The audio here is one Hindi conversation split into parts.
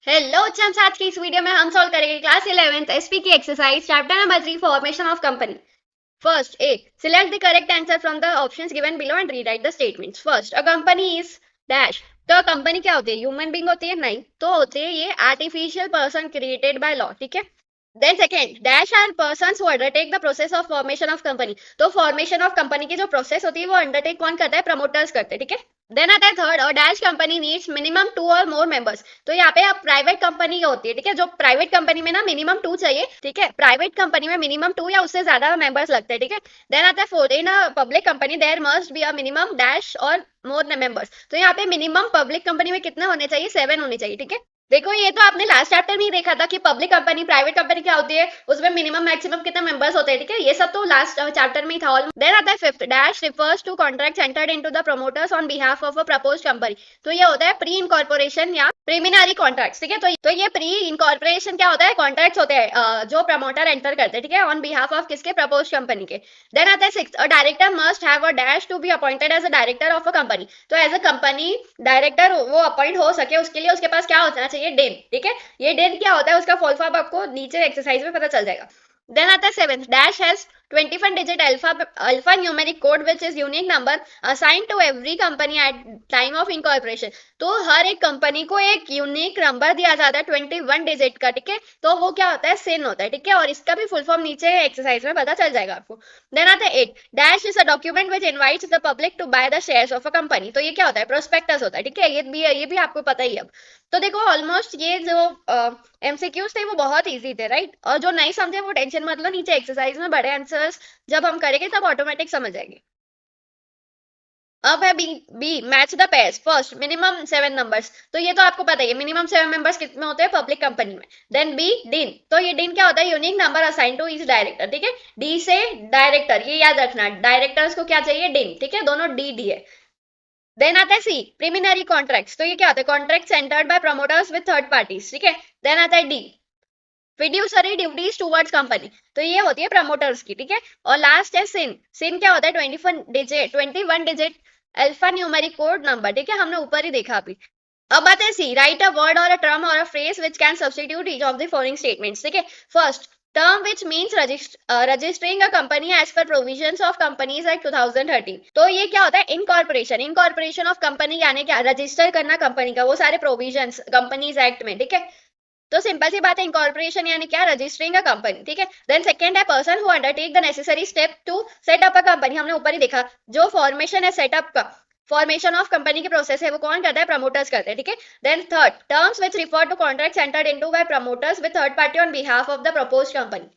हेलो चंस, आज की इस वीडियो में हम सॉल्व करेंगे क्लास 11th एसपी की exercise chapter number 3 formation of company. First A, select the correct answer from the options given below and rewrite the statements. First, a company is dash. तो कंपनी क्या होती है? ह्यूमन बीइंग होती है? नहीं, तो होती है ये artificial person created by law. ठीक है। Then second, dash are persons who undertake the process of formation of company. तो फॉर्मेशन ऑफ कंपनी की जो प्रोसेस होती है वो अंडरटेक कौन करता है? प्रमोटर्स करते हैं। ठीक है। देन आता है थर्ड, और डैश कंपनी नीड्स मिनिमम 2 और मोर मेंबर्स। तो यहाँ पे आप प्राइवेट कंपनी होती है, ठीक है, जो प्राइवेट कंपनी में ना मिनिमम 2 चाहिए। ठीक है, प्राइवेट कंपनी में मिनिमम 2 या उससे ज्यादा मेंबर्स लगते हैं। ठीक है। देन आता है fourth, in a public company there must be a minimum dash और मोर मेंबर्स। तो यहाँ पे मिनिमम पब्लिक कंपनी में कितने होने चाहिए? 7 होने चाहिए। ठीक है। देखो, ये तो आपने लास्ट चैप्टर में ही देखा था कि पब्लिक कंपनी प्राइवेट कंपनी क्या होती है, उसमें मिनिमम मैक्सिमम कितने मेंबर्स होते हैं। ठीक है, ये सब तो लास्ट चैप्टर में ही था। देन आता है fifth, dash refers to contracts entered into the promoters on behalf of a proposed company. तो ये होता है प्री इनकॉर्पोरेशन या प्रीमिनरी कॉन्ट्रैक्ट्स। ठीक है, तो ये प्री इनकॉर्पोरेशन क्या होता है? कॉन्ट्रैक्ट्स होते हैं जो प्रमोटर एंटर करते हैं। ठीक है, ऑन बिहाफ ऑफ किसके? प्रपोज्ड कंपनी के। देन आता है six, a director must have a dash to be appointed as a director of a company. तो एज अ कंपनी डायरेक्टर वो अपॉइंट हो सके, उसके लिए उसके पास क्या होना चाहिए? डेन। ठीक है, ये डेन क्या होता है, उसका फुल फॉर्म आपको नीचे एक्सरसाइज में पता चल जाएगा। देन आता है seventh, dash has 21 digit alphanumeric code which is unique number assigned to every company at time of incorporation। तो हर एक कंपनी को एक यूनिक नंबर दिया जाता है 21 डिजिट का। ठीक है, तो वो क्या होता है? सिन होता है। ठीक है, और इसका भी फुल फॉर्म नीचे एक्सरसाइज में पता चल जाएगा आपको। देन आता है 8, dash is a document which invites the public to buy the shares of a company. तो ये क्या होता है? प्रोस्पेक्टस होता है। ठीक है, ये भी आपको पता ही है अब। तो देखो, ऑलमोस्ट ये जो एमसीक्यूज थे वो बहुत इजी थे, राइट? और जो नहीं समझे वो टेंशन मत लो, नीचे एक्सरसाइज में बड़े आंसर्स जब हम करेंगे तब ऑटोमेटिक समझ जाएंगे। अब है B. B, match the pairs. First, minimum 7 numbers. तो ये तो आपको पता ही है, मिनिमम 7 मेंबर्स कितने होते हैं पब्लिक कंपनी में। Then B, DIN. तो ये डीन क्या होता है? Unique number assign to each director. ठीक है, डी से डायरेक्टर, ये याद रखना, डायरेक्टर्स को क्या चाहिए? डीन। ठीक है, दोनों डी डी है। देन आता है सी, प्रीमिनरी कॉन्ट्रैक्ट्स। तो ये क्या होता है? Contracts entered by promoters with third parties. ठीक है। देन आता है D, fiduciary duties towards company. तो ये होती है प्रमोटर्स की। ठीक है। और लास्ट है सिन। सिन क्या होता है? 21 digit alpha numeric code number. ठीक है, हमने ऊपर ही देखा अभी। अब आते हैं सी, राइट अ वर्ड और अ टर्म और a phrase which can substitute each of the following statements. ठीक है। First, term which means registering a company as per provisions of companies act 2013। तो ये क्या होता है? इनकॉर्पोरेशन। इनकॉर्पोरेशन ऑफ कंपनी यानी क्या? रजिस्टर करना कंपनी का, वो सारे प्रोविजंस कंपनीज एक्ट में। ठीक है, तो सिंपल सी बात है, इनकॉर्पोरेशन यानी क्या? Registering a company. ठीक है। देन सेकंड है person who undertake the necessary step to set up a company. हमने ऊपर ही देखा, जो फॉर्मेशन है सेटअप का, फॉर्मेशन ऑफ कंपनी की प्रोसेस है, वो कौन करता है? प्रमोटर्स करते हैं। ठीक है। Then third, terms which refer to contracts entered into by promoters with third party on behalf of the proposed company.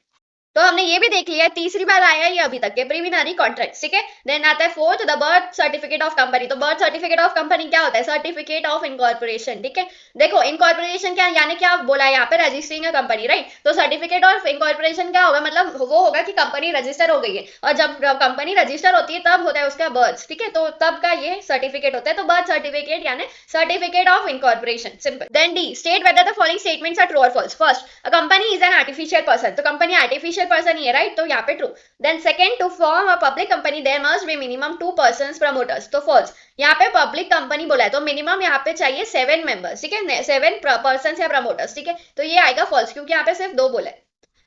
तो हमने ये भी देख लिया है, तीसरी बार आया है ये अभी तक के प्रीलिमिनरी कॉन्ट्रैक्ट। ठीक है। देन आता है fourth, the birth certificate of company. तो बर्थ सर्टिफिकेट ऑफ कंपनी क्या होता है? Certificate of incorporation. ठीक है, देखो इनकॉर्पोरेशन क्या यानी क्या बोला है यहाँ पे? Registering a company, right? तो सर्टिफिकेट ऑफ इनकॉर्पोरेशन क्या होगा? मतलब वो होगा कि कंपनी रजिस्टर हो गई है, और जब कंपनी रजिस्टर होती है तब होता है उसका बर्थ। ठीक है, तो तब का ये सर्टिफिकेट होता है। तो बर्थ सर्टिफिकेट यानी certificate of incorporation, simple. Then D, state whether the following statements are true और false. First, a company is an artificial person. तो कंपनी आर्टिफिशियल पर्सन ही है, राइट? तो यहाँ पे true. Then second, to form a public company there must be minimum 2 persons promoters. तो फॉल्स। यहाँ पे पब्लिक कंपनी बोला है तो मिनिमम यहाँ पे चाहिए 7 मेंबर्स। ठीक है, 7 पर्सन या प्रमोटर्स। ठीक है, तो ये आएगा फॉल्स, क्योंकि यहाँ पे सिर्फ 2 बोला है।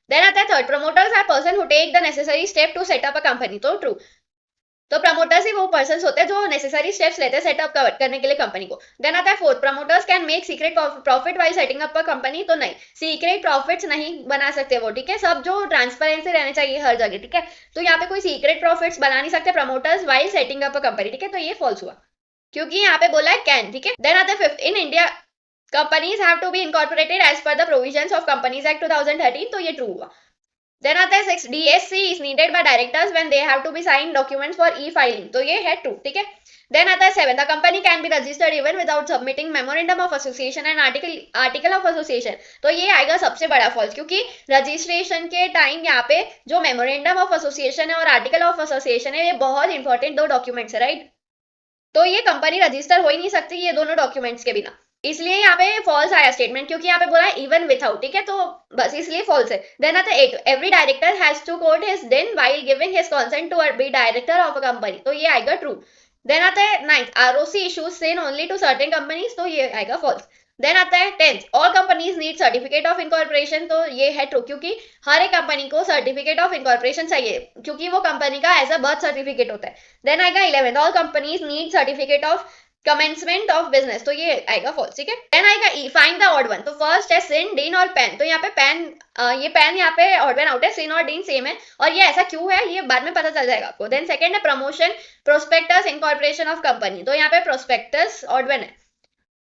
देन आता है third, promoters are person who take the necessary step to set up a company. तो ट्रू। तो प्रमोटर्स ही वो पर्सन होते हैं जो नेसेसरी स्टेप्स लेते हैं सेटअप करने के लिए कंपनी को। देन आता है fourth, promoters can make secret profit while setting up a company. तो नहीं, सीक्रेट प्रॉफिट्स नहीं बना सकते वो। ठीक है, सब जो ट्रांसपेरेंसी रहने चाहिए हर जगह। ठीक है, तो यहाँ पे कोई सीक्रेट प्रॉफिट्स बना नहीं सकते promoters while setting up a company. ठीक है, तो ये फॉल्स हुआ, क्योंकि यहाँ पे बोला है कैन। ठीक है। देन आता है fifth, in India companies have to be incorporated as per the provisions of companies act 2013। तो ये ट्रू हुआ। देन आता है 6, DSC is needed by directors when they have to be sign documents for e filing. तो ये है ट्रू। ठीक है। देन आता है 7, the company can be registered even without submitting memorandum of association and article of association. तो ये आएगा सबसे बड़ा फॉल्स, क्योंकि रजिस्ट्रेशन के टाइम यहाँ पे जो मेमोरेंडम ऑफ एसोसिएशन है और आर्टिकल ऑफ एसोसिएशन है, ये बहुत इंपॉर्टेंट 2 डॉक्यूमेंट्स है, राइट? तो ये कंपनी रजिस्टर हो ही नहीं सकती ये दोनों डॉक्यूमेंट्स के बिना। इसलिए यहाँ पे फॉल्स आया स्टेटमेंट, क्योंकि यहाँ पे बोला है इवन विथआउट। ठीक है, तो बस इसलिए फॉल्स है। देन आता है 8, every director has to quote his DIN while giving his consent to be director of a company. तो ये आएगा ट्रू। देन आता है 9th, ROC issues CIN only to certain companies. तो ये आएगा फॉल्स। देन आता है 10th, all company need certificate of incorporation, तो ये है ट्रू, क्योंकि हर एक कंपनी को सर्टिफिकेट ऑफ इनकॉर्पोरेशन चाहिए, क्योंकि वो कंपनी का एज अ बर्थ सर्टिफिकेट होता है। देन आएगा 11, all companies need certificate of commencement of business, तो ये आएगा फॉल्स, ठीक है। देन आएगा ई, फाइंड द ऑड वन, तो फर्स्ट है सिन, डीन और पेन, तो यहाँ पे पेन, ये पेन यहाँ पे ऑड वन आउट है, सिन और डीन सेम है, और ये ऐसा क्यों है ये बाद में पता चल जाएगा आपको। देन सेकंड है promotion, prospectus, incorporation of company, तो यहाँ पे प्रोस्पेक्टस ऑड वन है।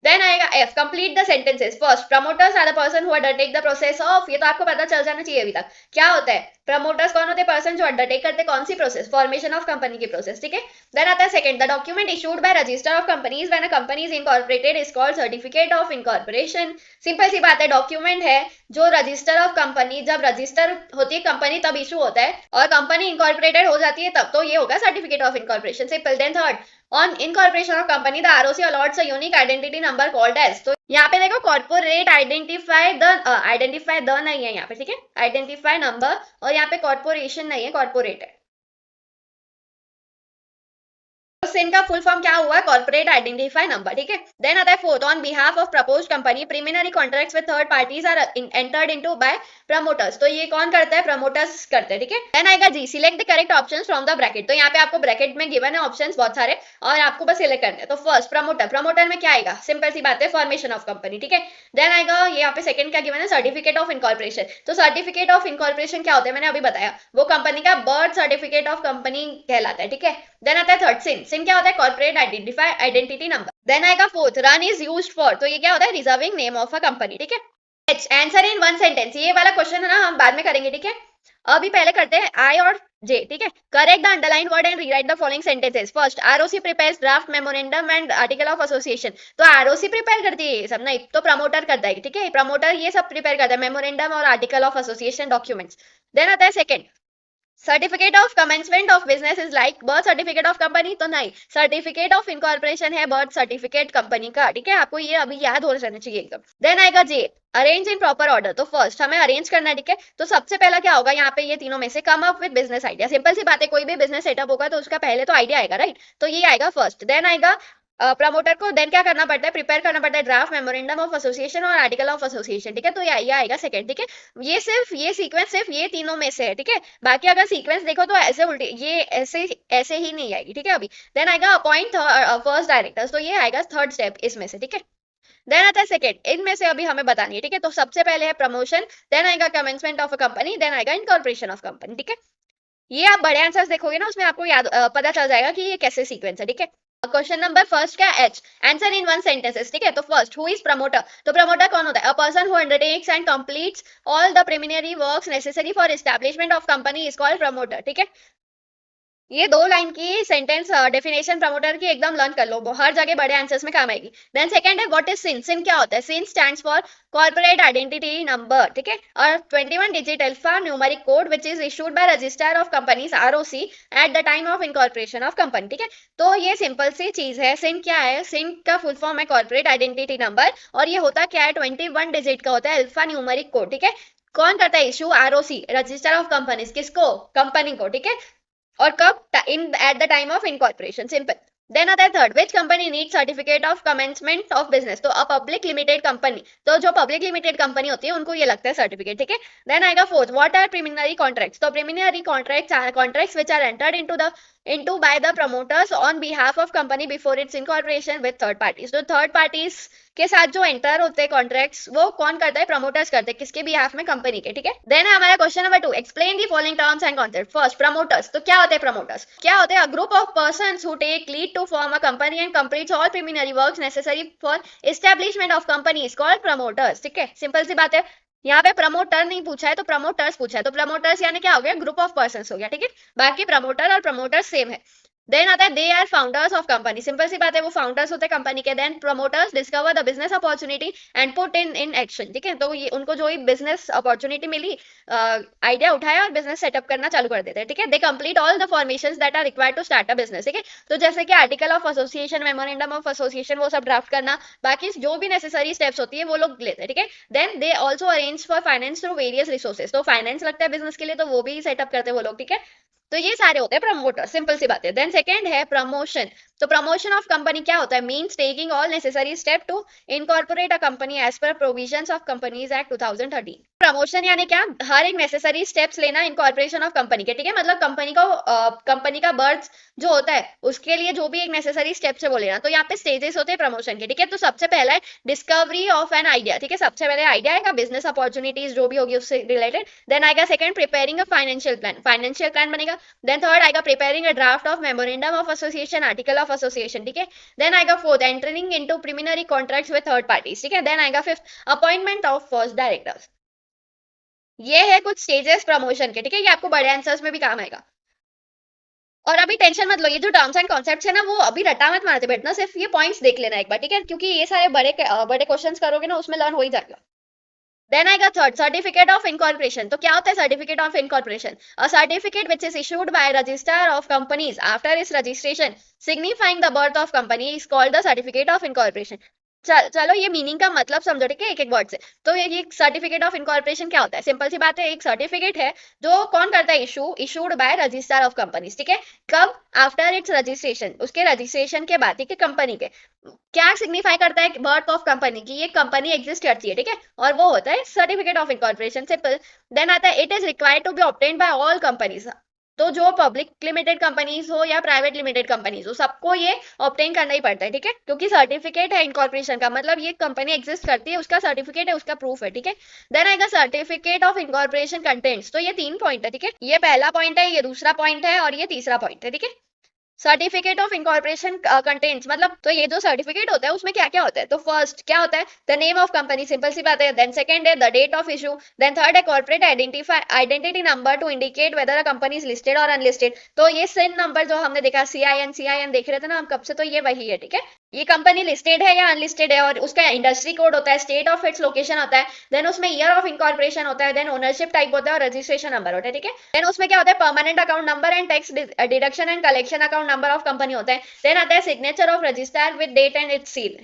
देन आएगा F, complete the sentences. First, promoters are the person who undertake the process of, ये तो आपको पता चल जाना चाहिए अभी तक क्या होता है। प्रमोटर्स कौन होते हैं? पर्सन जो अंडरटेक करते हैं कौन सी प्रोसेस? फॉर्मेशन ऑफ कंपनी की प्रोसेस, ठीक है। देन आता है second, the document issued by register of companies when a company is incorporated is called certificate of incorporation. Simple सी बात है, डॉक्यूमेंट है जो रजिस्टर ऑफ कंपनी, जब रजिस्टर होती है कंपनी तब इशू होता है, और कंपनी इनकॉर्पोरेटेड हो जाती है तब, तो ये होगा certificate of incorporation. Simple. Then third, on incorporation of company the ROC allots a unique identity number called as, तो यहाँ पे देखो कॉर्पोरेट आइडेंटिफाई द नहीं है यहाँ पे, ठीक है, आइडेंटिफाई नंबर, और यहाँ पे कॉर्पोरेशन नहीं है, कॉर्पोरेट है। सिन का फुल फॉर्म क्या हुआ? कॉर्पोरेट आइडेंटिफाई नंबर, ठीक है। देन आता है fourth, on behalf of proposed company preliminary contracts with third parties are entered into by promoters, तो ये कौन करता है? प्रमोटर्स करते हैं, ठीक है। देन आएगा G, select the correct options from the bracket, तो यहाँ पे आपको ब्रैकेट में गिवन है ऑप्शंस बहुत सारे, और आपको बस सिलेक्ट करना है। तो फर्स्ट प्रमोटर, प्रमोटर में क्या आएगा? सिंपल सी बात है, फॉर्मेशन ऑफ कंपनी, ठीक है। देन आएगा ये यहाँ पे सेकंड क्या गिवन है? सर्टिफिकेट ऑफ इनकॉर्पोरेशन, तो सर्टिफिकेट ऑफ इनकॉर्पोरेशन क्या होता है? मैंने अभी बताया, वो कंपनी का बर्थ सर्टिफिकेट ऑफ कंपनी कहलाता है, ठीक है। देन आता है थर्ड, सिन, सिन क्या होता है? Corporate identity number. देन आएगा fourth, run is used for, तो ये क्या होता है? Reserving name of a company, ठीक है। H, answer in one sentence, ये वाला क्वेश्चन है ना, हम बाद में करेंगे, ठीक है। अभी पहले करते हैं आई और जे, ठीक है। Correct the underline word and rewrite the following sentences. First, ROC prepares draft memorandum and article of association, तो आरओसी प्रिपेयर करती है ये सब, नहीं तो प्रमोटर करता है, ठीक है। प्रमोटर ये सब प्रिपेयर करता है, मेमोरेंडम और article of association documents. Then आता है second, certificate of commencement of business is like birth certificate of company, तो नहीं, सर्टिफिकेट ऑफ इनकॉर्पोरेशन है बर्थ सर्टिफिकेट कंपनी का, ठीक है। आपको ये अभी याद हो जाना चाहिए एकदम। देन आएगा जे, अरेंज इन प्रॉपर ऑर्डर, तो फर्स्ट हमें अरेंज करना है, ठीक है। तो सबसे पहला क्या होगा यहाँ पे? ये तीनों में से come up with business idea, simple सी बात है, कोई भी बिजनेस सेटअप होगा तो उसका पहले तो आइडिया आएगा, राइट, तो ये आएगा फर्स्ट। देन आएगा प्रमोटर को देन क्या करना पड़ता है? प्रिपेयर करना पड़ता है ड्राफ्ट मेमोरेंडम ऑफ एसोसिएशन और आर्टिकल ऑफ एसोसिएशन, ठीक है, तो ये आएगा सेकंड, ठीक है। ये सीक्वेंस सिर्फ ये तीनों में से है, ठीक है। बाकी अगर सीक्वेंस देखो तो ऐसे उल्टी, ये ऐसे ऐसे ही नहीं आएगी, ठीक है। अभी देन आएगा अपॉइंट फर्स्ट डायरेक्टर्स, तो ये आएगा थर्ड स्टेप इसमें से, ठीक है। देन आता है सेकंड, इनमें से अभी हमें बतानी है, ठीक है। तो सबसे पहले है प्रमोशन, देन आएगा commencement of a company, then आएगा इनकॉर्पोरेशन ऑफ कंपनी, ठीक है। ये आप बड़े आंसर्स देखोगे ना, उसमें आपको याद पता चल जाएगा कि ये कैसे सीक्वेंस है, ठीक है। क्वेश्चन नंबर फर्स्ट का H, answer in one sentences, ठीक है। तो फर्स्ट, हु इज प्रमोटर, तो प्रमोटर कौन होता है? अ person who undertakes and completes all the preliminary works necessary for establishment of company is called promoter, ठीक है। ये दो लाइन की सेंटेंस डेफिनेशन प्रमोटर की एकदम लर्न कर लो, हर जगह बड़े आंसर्स में काम आएगी। देन सेकंड है व्हाट इज सिन, सिन क्या होता है? CIN stands for corporate identity number, ठीक है, और 21 digit alpha numeric code which is issued by registrar of companies ROC at the time of incorporation of company, ठीक है। तो ये सिंपल सी चीज है। सिन क्या है? सिन का फुल फॉर्म है कॉर्पोरेट आइडेंटिटी नंबर, और ये होता क्या है? 21 डिजिट का होता है अल्फा न्यूमेरिक कोड, ठीक है। कौन करता है issue? ROC, register of companies, किसको? कंपनी को, ठीक है। और कब? In at the time of incorporation, simple. Then आता है third, which company need certificate of commencement of business, तो अ पब्लिक लिमिटेड कंपनी, तो जो पब्लिक लिमिटेड कंपनी होती है उनको ये लगता है सर्टिफिकेट, ठीक है। देन आएगा fourth, what are preliminary contracts, तो preliminary contracts which are entered into by the promoters on behalf of company before its incorporation with third parties, तो थर्ड पार्टीज के साथ जो एंटर होते हैं कॉन्ट्रैक्ट्स, वो कौन करता है? प्रमोटर्स करते हैं, किसके बिहाफ में? कंपनी के, ठीक है। देन है हमारा question number 2, explain the following terms and concept. First, promoters, तो क्या होते हैं प्रमोटर्स? क्या होते हैं? A group of persons who take lead to form a company and completes all preliminary works necessary for establishment of company is called promoters, ठीक है। सिंपल सी बात है, यहाँ पे प्रमोटर नहीं पूछा है तो प्रमोटर्स पूछा है, तो प्रमोटर्स यानी क्या हो गया? ग्रुप ऑफ पर्संस हो गया, ठीक है। बाकी प्रमोटर और प्रमोटर सेम है। देन आता है they are founders of company, simple सी बात है, वो फाउंडर्स होते हैं कंपनी के। Then promoters discover the business opportunity and put in action, ठीक है। तो ये उनको जो बिजनेस अपॉर्चुनिटी मिली, आइडिया उठाया और बिजनेस सेटअप करना चालू कर देते हैं, ठीक है। They complete all the formations that are required to start a business, ठीक है। तो जैसे कि article of association, memorandum of association, वो सब ड्राफ्ट करना, बाकी जो भी नेसेसरी स्टेप्स होती है वो लोग लेते हैं, ठीक है। Then they also arrange for finance through various resources, तो फाइनेंस लगता है बिजनेस के लिए, तो वो भी सेटअप करते हैं वो लोग, ठीक है। तो ये सारे होते हैं प्रमोटर, सिंपल सी बात है। देन सेकंड है प्रमोशन, तो प्रमोशन ऑफ कंपनी क्या होता है? Means taking all necessary step to incorporate a company as per provisions of companies act 2013। Promotion यानी क्या? हर एक नेसेसरी स्टेप्स लेना इनकॉर्पोरेशन ऑफ कंपनी के, ठीक है, मतलब कंपनी का बर्थ जो होता है उसके लिए जो भी एक नेसेसरी स्टेप्स है वो लेना। तो यहाँ पे स्टेजेस होते हैं प्रमोशन के, ठीक है। तो सबसे पहला है डिस्कवरी ऑफ एन आइडिया, ठीक है, सबसे पहले आइडिया आएगा, बिजनेस अपॉर्चुनिटीज जो भी होगी उससे रिलेटेड। देन आएगा second preparing a financial plan बनेगा। देन थर्ड आएगा preparing a draft of memorandum of association, article of association, ठीक है। देन आएगा fourth entering into preliminary contracts with third parties, ठीक है। देन आएगा fifth appointment of first directors. ये है कुछ स्टेजेस प्रमोशन के, ठीक है, ये आपको बड़े आंसर्स में भी काम आएगा। और अभी टेंशन मत लो, ये जो टर्म्स एंड कॉन्सेप्ट्स है ना वो अभी रटा मत मारते बैठना, सिर्फ ये पॉइंट्स देख लेना एक बार, ठीक है, क्योंकि ये सारे बड़े क्वेश्चंस करोगे ना उसमें लर्न हो ही जाएगा। देन आएगा थर्ड सर्टिफिकेट ऑफ इनकॉर्पोरेशन। तो क्या होता है certificate of incorporation? A certificate which is issued by registrar of companies after it's registration signifying the birth of company is called the certificate of incorporation. चलो ये मीनिंग का मतलब समझो, ठीक है, एक एक वर्ड से। तो ये सर्टिफिकेट ऑफ इनकॉर्पोरेशन क्या होता है? सिंपल सी बात है, एक सर्टिफिकेट है जो कौन करता है issued by registrar of companies, ठीक है। कब? आफ्टर इट्स रजिस्ट्रेशन, उसके रजिस्ट्रेशन के बाद, ठीक है, कंपनी के। क्या सिग्निफाई करता है? बर्थ ऑफ कंपनी की, ये कंपनी एग्जिस्ट करती है, ठीक है, और वो होता है certificate of incorporation, simple. Then आता है it is required to be obtained by all companies. तो जो पब्लिक लिमिटेड कंपनीज हो या प्राइवेट लिमिटेड कंपनीज हो सबको ये ऑब्टेन करना ही पड़ता है, ठीक है, क्योंकि सर्टिफिकेट है इनकॉर्पोरेशन का, मतलब ये कंपनी एग्जिस्ट करती है, उसका सर्टिफिकेट है, उसका प्रूफ है, ठीक है। देन आएगा सर्टिफिकेट ऑफ इनकॉर्पोरेशन कंटेंट्स। तो ये 3 पॉइंट है, ठीक है, ये पहला पॉइंट है, ये दूसरा पॉइंट है और ये तीसरा पॉइंट है, ठीक है। सर्टिफिकेट ऑफ इनकॉर्पोरेशन कंटेंट्स मतलब, तो ये जो सर्टिफिकेट होता है उसमें क्या क्या होता है? तो फर्स्ट क्या होता है? The name of company, simple सी बात है। देन सेकंड है the date of issue. Then third है corporate identity number to indicate whether a company is listed और अनलिस्टेड। तो ये सिन नंबर जो हमने देखा, सीआईएन देख रहे थे ना हम कब से, तो ये वही है, ठीक है। ये कंपनी लिस्टेड है या अनलिस्टेड है, और उसका इंडस्ट्री कोड होता है, स्टेट ऑफ इट्स लोकेशन होता है, देन उसमें ईयर ऑफ इनकॉर्पोरेशन होता है, देन ओनरशिप टाइप होता है और रजिस्ट्रेशन नंबर होता है, ठीक है। देन उसमें क्या होता है? Permanent account number and tax deduction and collection account number of company होता है। देन आता है signature of registrar with date and its seal,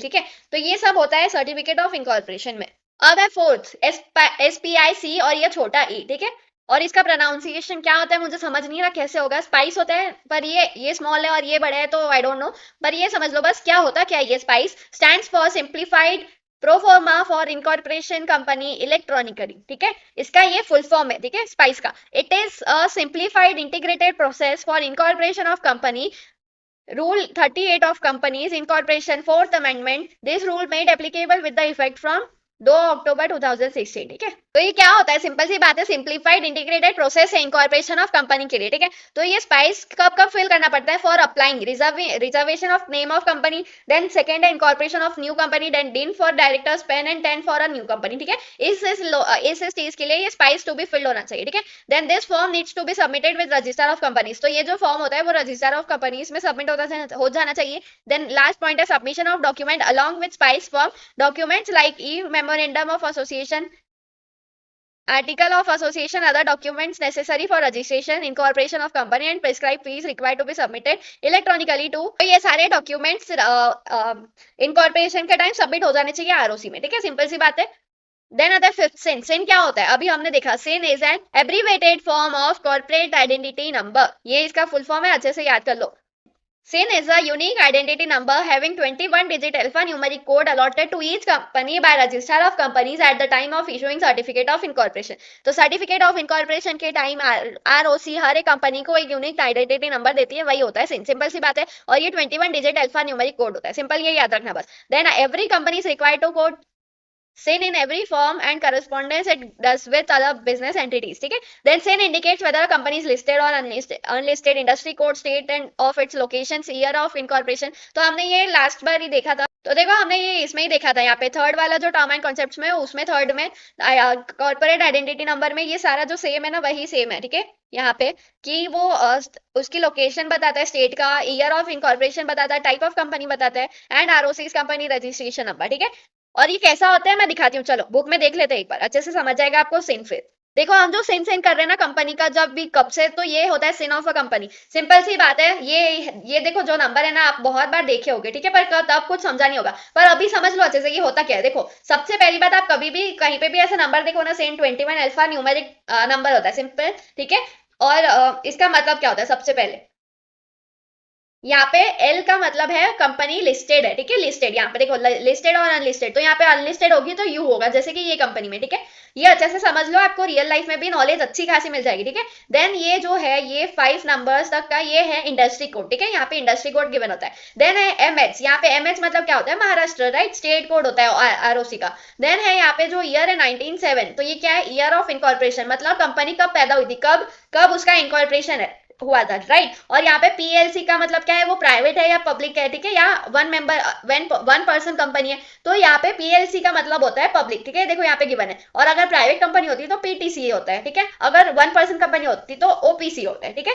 ठीक है। तो ये सब होता है सर्टिफिकेट ऑफ इनकॉर्पोरेशन में। अब है फोर्थ SPIC और ये छोटा ई, ठीक है। और इसका प्रोनाउंसिएशन क्या होता है मुझे समझ नहीं रहा कैसे होगा, स्पाइस होता है, पर ये स्मॉल है और ये बड़ा है तो आई डोंट नो, पर ये समझ लो बस क्या होता क्या है ये spice. Stands for simplified proforma for incorporation company electronically, ठीक है, इसका ये फुल फॉर्म है, ठीक है, स्पाइस का। It is a simplified integrated process for incorporation of company Rule 38 of Companies Incorporation, Fourth Amendment. This rule made applicable with the effect from 2 अक्टूबर 2016, ठीक है। तो ये क्या होता है? सिंपल सी बात है, सिंप्लीफाइड इंटीग्रेटेड प्रोसेस है इनकॉर्पोरेशन ऑफ कंपनी के लिए, ठीक है। तो ये स्पाइस कब कब फिल करना पड़ता है? For applying reservation of name of company, then second है incorporation of new company, then DIN for directors PAN and 10 for a new company, ठीक है। इस चीज के लिए ये स्पाइस टू बी फिल्ड होना चाहिए, ठीक है। Then this form needs to be submitted with register of companies. तो ये जो फॉर्म होता है वो रजिस्टर ऑफ कंपनीज में सबमिट हो जाना चाहिए। देन लास्ट पॉइंट है submission of document along with SPICe form. Documents like e memorandum of association, article of association, other documents necessary for registration, incorporation of company and prescribed fees required to be submitted electronically to। तो ये सारे डॉक्यूमेंट्स इनकॉर्पोरेशन के टाइम सबमिट हो जाने चाहिए आरओसी में, ठीक है, सिंपल सी बात है। देन आता है फिफ्थ सिन। सिन क्या होता है? अभी हमने देखा CIN is an abbreviated form of corporate identity number. ये इसका फुल फॉर्म है, अच्छे से याद कर लो। SIN is a unique identity number having 21-digit alphanumeric code allotted to each company by registrar of companies at the time of issuing certificate of incorporation। तो सर्टिफिकेट ऑफ इनकॉर्पोरेशन के टाइम आरओसी हर एक कंपनी को एक यूनिक आइडेंटिटी नंबर देती है, वही होता है SIN, सिंपल सी बात है। और ये 21 डिजिट अल्फा न्यूमेरिक कोड होता है, सिंपल ये याद रखना बस। Then every company is required to code SIN in every form and correspondence it does with other business entities, ठीक है। Then SIN indicates whether a company is listed or unlisted, industry code, state and of its locations, year of incorporation। तो हमने ये लास्ट बार ही देखा था, तो देखो हमने ये इसमें ही देखा था, यहाँ पे थर्ड वाला जो टर्म एंड कॉन्सेप्ट्स में उसमें थर्ड में कॉर्पोरेट आइडेंटिटी नंबर में ये सारा जो सेम है ना वही सेम है, ठीक है। यहाँ पे कि वो उसकी लोकेशन बताता है, स्टेट का, ईयर ऑफ इनकॉर्पोरेशन बताता है, टाइप ऑफ कंपनी बताता है and ROC company registration number, ठीक है। और ये कैसा होता है मैं दिखाती हूँ, चलो बुक में देख लेते हैं एक बार, अच्छे से समझ जाएगा आपको सिन। फिर देखो हम जो सिन कर रहे हैं ना कंपनी का जब भी कब से, तो ये होता है CIN of a company. Simple सी बात है, ये देखो जो नंबर है ना आप बहुत बार देखे होगे, ठीक है, पर तब कुछ समझा नहीं होगा, पर अभी समझ लो अच्छे से ये होता क्या है। देखो सबसे पहली बात, आप कभी भी कहीं पे भी ऐसा नंबर देखो ना, SIN 21 अल्फा न्यूमेरिक नंबर होता है, सिंपल, ठीक है। और इसका मतलब क्या होता है? सबसे पहले यहाँ पे एल का मतलब है कंपनी लिस्टेड है, ठीक है, लिस्टेड। यहाँ पे देखो लिस्टेड और अनलिस्टेड, तो यहाँ पे अनलिस्टेड होगी तो यू होगा, जैसे कि ये कंपनी में, ठीक है। ये अच्छे से समझ लो, आपको रियल लाइफ में भी नॉलेज अच्छी खासी मिल जाएगी, ठीक है। देन ये जो है ये 5 नंबर्स तक का ये है इंडस्ट्री कोड, ठीक है, यहाँ पे इंडस्ट्री कोड गिवन होता है। देन है एमएच, यहाँ पे एमएच मतलब क्या होता है, महाराष्ट्र, राइट, स्टेट कोड होता है आरओसी का। देन है यहाँ पे जो ईयर है 1907, तो ये क्या है, ईयर ऑफ इनकॉर्पोरेशन, मतलब कंपनी कब पैदा हुई थी, कब कब उसका इनकॉर्पोरेशन है हुआ था, राइट। और यहाँ पे पीएलसी का मतलब क्या है, वो प्राइवेट है या पब्लिक है, ठीक है, या one member one person company है, तो यहाँ पे पीएलसी का मतलब होता है पब्लिक, ठीक है, देखो यहाँ पे गिवन है। और अगर प्राइवेट कंपनी होती तो पीटीसी होता है, ठीक है, अगर वन पर्सन कंपनी होती तो ओपीसी होता है, ठीक है।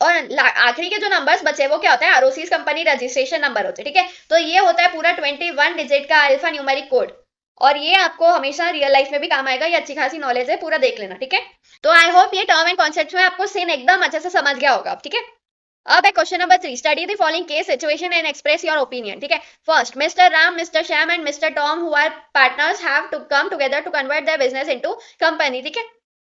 और आखिरी के जो नंबर्स बचे वो क्या होता है, आरओसी कंपनी रजिस्ट्रेशन नंबर होते हैं, ठीक है। तो ये होता है पूरा 21 डिजिट का अल्फा न्यूमेरिक कोड, और ये आपको हमेशा रियल लाइफ में भी काम आएगा, ये अच्छी खासी नॉलेज है, पूरा देख लेना, ठीक है। तो आई होप ये टर्म एंड कॉन्सेप्ट में आपको सीन एकदम अच्छे से समझ गया होगा, ठीक है। अब है question number 3, study the following case situation and express your opinion, ठीक है। First, mister Ram, mister Shyam and mister Tom who are partners have to come together to convert their business into company, ठीक है।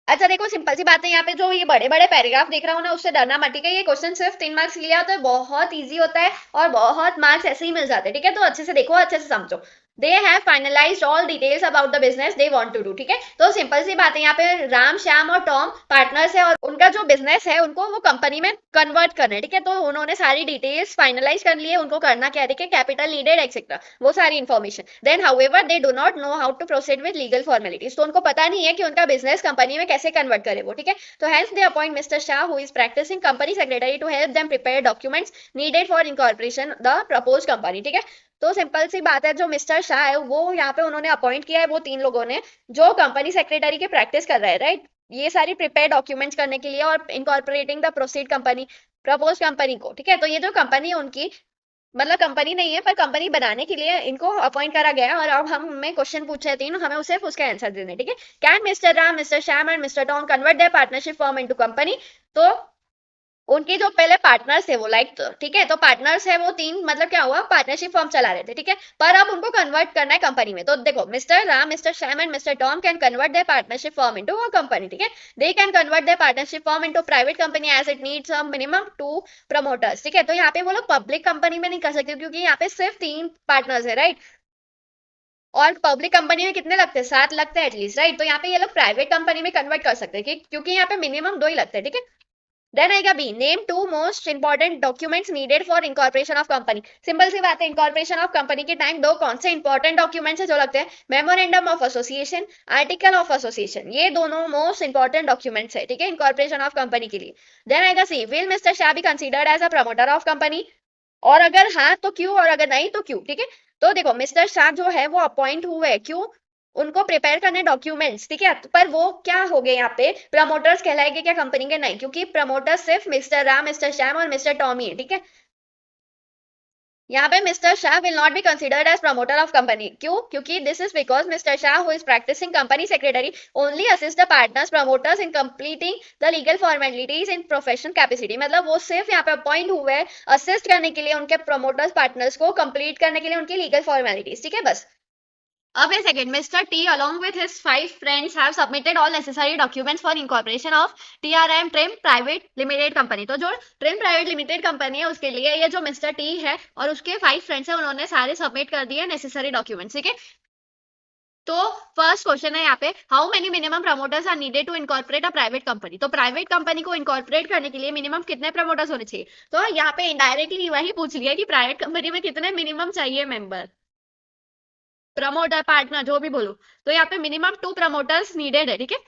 अच्छा देखो, सिंपल सी बात है, यहाँ पे जो ये बड़े बड़े पैराग्राफ देख रहा हूँ ना, उससे डरना मत, ठीक है। ये क्वेश्चन सिर्फ 3 मार्क्स लिया होता है, बहुत इजी होता है और बहुत मार्क्स ऐसे ही मिल जाते हैं, ठीक है। तो अच्छे से देखो, अच्छे से समझो। They have finalised all details about the business they want to do, ठीक है। तो सिंपल सी बात है, यहाँ पे राम, श्याम और टॉम पार्टनर्स है और उनका जो बिजनेस है उनको वो कंपनी में कन्वर्ट करना है, ठीक है। तो उन्होंने सारी डिटेल्स फाइनलाइज कर ली है, उनको करना क्या है, ठीक है, कैपिटल नीडेड एक्सेट्रा, वो सारी इन्फॉर्मेशन। Then however they do not know how to proceed with legal formalities, तो उनको पता नहीं है कि उनका बिजनेस कंपनी में कैसे कन्वर्ट करे वो, ठीक है। तो hence they appoint mister Shah who is practising company secretary to help them prepare documents needed for incorporation the propose company, ठीक है। तो सिंपल सी बात है, जो मिस्टर शाह है वो यहाँ पे उन्होंने अपॉइंट किया है वो 3 लोगों ने, जो कंपनी सेक्रेटरी के प्रैक्टिस कर रहे हैं, राइट, ये सारी प्रिपेयर डॉक्यूमेंट्स करने के लिए और incorporating the proceed company, propose company को, ठीक है। तो ये जो कंपनी है उनकी, मतलब कंपनी नहीं है पर कंपनी बनाने के लिए इनको अपॉइंट करा गया है। और अब हम हमें क्वेश्चन पूछ रहे 3, हमें सिर्फ उसका आंसर देने, ठीक है। Can mister Ram, mister Shyam and mister Tom convert their partnership firm into company, तो उनके जो पहले पार्टनर्स थे वो लाइक, ठीक है, तो पार्टनर्स है वो 3, मतलब क्या हुआ, पार्टनरशिप फॉर्म चला रहे थे, ठीक है। पर अब उनको कन्वर्ट करना है कंपनी में, तो देखो mister Ram, mister Shyam and mister Tom can convert their partnership firm into a company, ठीक है। They can convert their partnership firm into private company as it needs a minimum 2 promoters, ठीक है। तो यहाँ पे वो लोग पब्लिक कंपनी में नहीं कर सकते क्योंकि यहाँ पे सिर्फ 3 पार्टनर्स है, राइट। और पब्लिक कंपनी में कितने लगते हैं, 7 लगते हैं एटलीस्ट, राइट। तो यहाँ पे ये लोग प्राइवेट कंपनी में कन्वर्ट कर सकते हैं क्योंकि यहाँ पे मिनिमम 2 ही लगते हैं, ठीक है। देन आएगा B, name 2 most important documents needed for incorporation of company. Simple सी बात है, इनकॉर्पोरेशन ऑफ कंपनी के टाइम 2 कौन से इंपॉर्टेंट डॉक्यूमेंट्स है जो लगते हैं, memorandum of association, article of association, ये दोनों मोस्ट इंपॉर्टेंट डॉक्यूमेंट्स है, ठीक है, इनकॉर्पोरेशन ऑफ कंपनी के लिए। देन आएगा C, will mister Shah be considered as a promoter of company, और अगर हाँ तो क्यों, और अगर नहीं तो क्यों, ठीक है। तो देखो मिस्टर शाह जो है वो अपॉइंट हुए, क्यों, उनको प्रिपेयर करने डॉक्यूमेंट्स, ठीक है। पर वो क्या हो गए यहाँ पे, प्रमोटर्स कहलाएंगे क्या कंपनी के, नहीं, क्योंकि प्रमोटर्स सिर्फ मिस्टर राम, मिस्टर श्याम और मिस्टर टॉमी है, ठीक है। यहाँ पे mister Shah will not be considered as promoter of company, क्यों, क्योंकि this is because mister Shah who is practising company secretary only assist the partners promoters in completing the legal formalities in professional capacity, मतलब वो सिर्फ यहाँ पे अपॉइंट हुए असिस्ट करने के लिए उनके प्रमोटर्स पार्टनर्स को कंप्लीट करने के लिए उनकी लीगल फॉर्मेलिटीज, ठीक है, बस। अब a second, Mr. T along with his 5 friends have submitted all necessary documents for incorporation of TRM Trim Private Limited Company। तो जो ट्रिम प्राइवेट लिमिटेड कंपनी है उसके लिए ये जो मिस्टर टी है और उसके 5 फ्रेंड्स है उन्होंने सारे सबमिट कर दिए नेसेसरी डॉक्यूमेंट्स, ठीक है। तो फर्स्ट क्वेश्चन है यहाँ पे, how many minimum promoters are needed to incorporate a private company, तो प्राइवेट कंपनी को इनकॉर्पोरेट करने के लिए मिनिमम कितने प्रमोटर्स होने चाहिए। तो यहाँ पे इनडायरेक्टली वही पूछ लिया कि प्राइवेट कंपनी में कितने मिनिमम चाहिए मेंबर, प्रमोटर पार्टनर जो भी बोलो। तो यहाँ पे मिनिमम 2 प्रमोटर्स नीडेड है, ठीक है,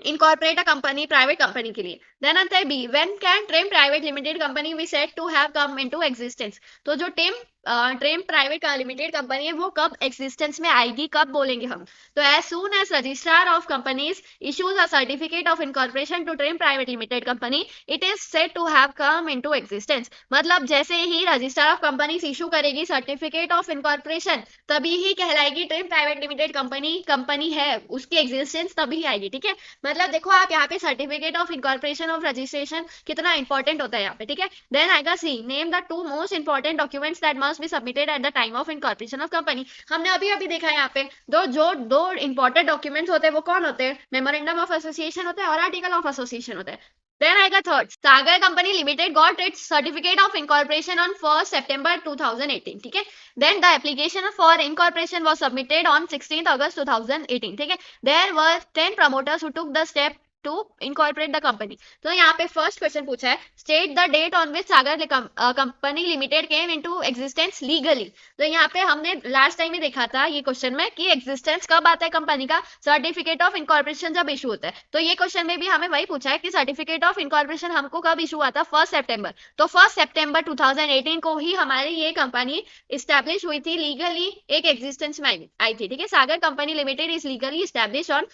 incorporate a company private company के लिए। देन आता है B, when can term private limited company we set to have come into existence, तो जो ट्रेम प्राइवेट लिमिटेड कंपनी है वो कब एग्जिस्टेंस में आएगी, कब बोलेंगे हम, तो as soon as registrar of companies issues a certificate of incorporation to Trem private limited company it is set to have come into existence, मतलब जैसे ही रजिस्ट्रार ऑफ कंपनीज इशू करेगी सर्टिफिकेट ऑफ इनकॉर्पोरेशन तभी ही कहलाएगी Trem private limited company, company है उसकी एग्जिस्टेंस तभी आएगी, ठीक है। मतलब देखो आप यहाँ पे certificate of incorporation of registration कितना इंपॉर्टेंट होता है यहाँ पे, ठीक है। देन आएगा C, name the 2 most important documents that must be submitted at the time of incorporation of company. हमने अभी अभी देखा है यहाँ पे दो इंपॉर्टेंट डॉक्यूमेंट्स होते हैं वो कौन होते हैं, मेमोरेंडम ऑफ एसोसिएशन होता है और आर्टिकल ऑफ एसोसिएशन होता है। Then I got third. Sagar Company Limited got its certificate of incorporation on 1st September 2018. ठीक है. Then the application for incorporation was submitted on 16th August 2018. ठीक है. There were 10 promoters who took the step to incorporate the company. तो यहाँ पे फर्स्ट क्वेश्चन पूछा है, state the date on which Sagar company limited came into existence legally. तो यहाँ पे हमने लास्ट टाइम ही देखा था ये क्वेश्चन में कि एग्जिस्टेंस कब आता है कंपनी का, सर्टिफिकेट ऑफ इनकॉर्पोरेशन जब इशू होता है. तो ये क्वेश्चन में भी हमें वही पूछा है कि सर्टिफिकेट ऑफ इनकॉर्पोरेशन हमको कब इशू हुआ था, 1 सितंबर. तो 1 सितंबर 2018 को ही हमारी ये कंपनी इस्टेब्लिश हुई थी, लीगली एक एग्जिस्टेंस में आई थी. ठीक है. Sagar company limited is legally establish on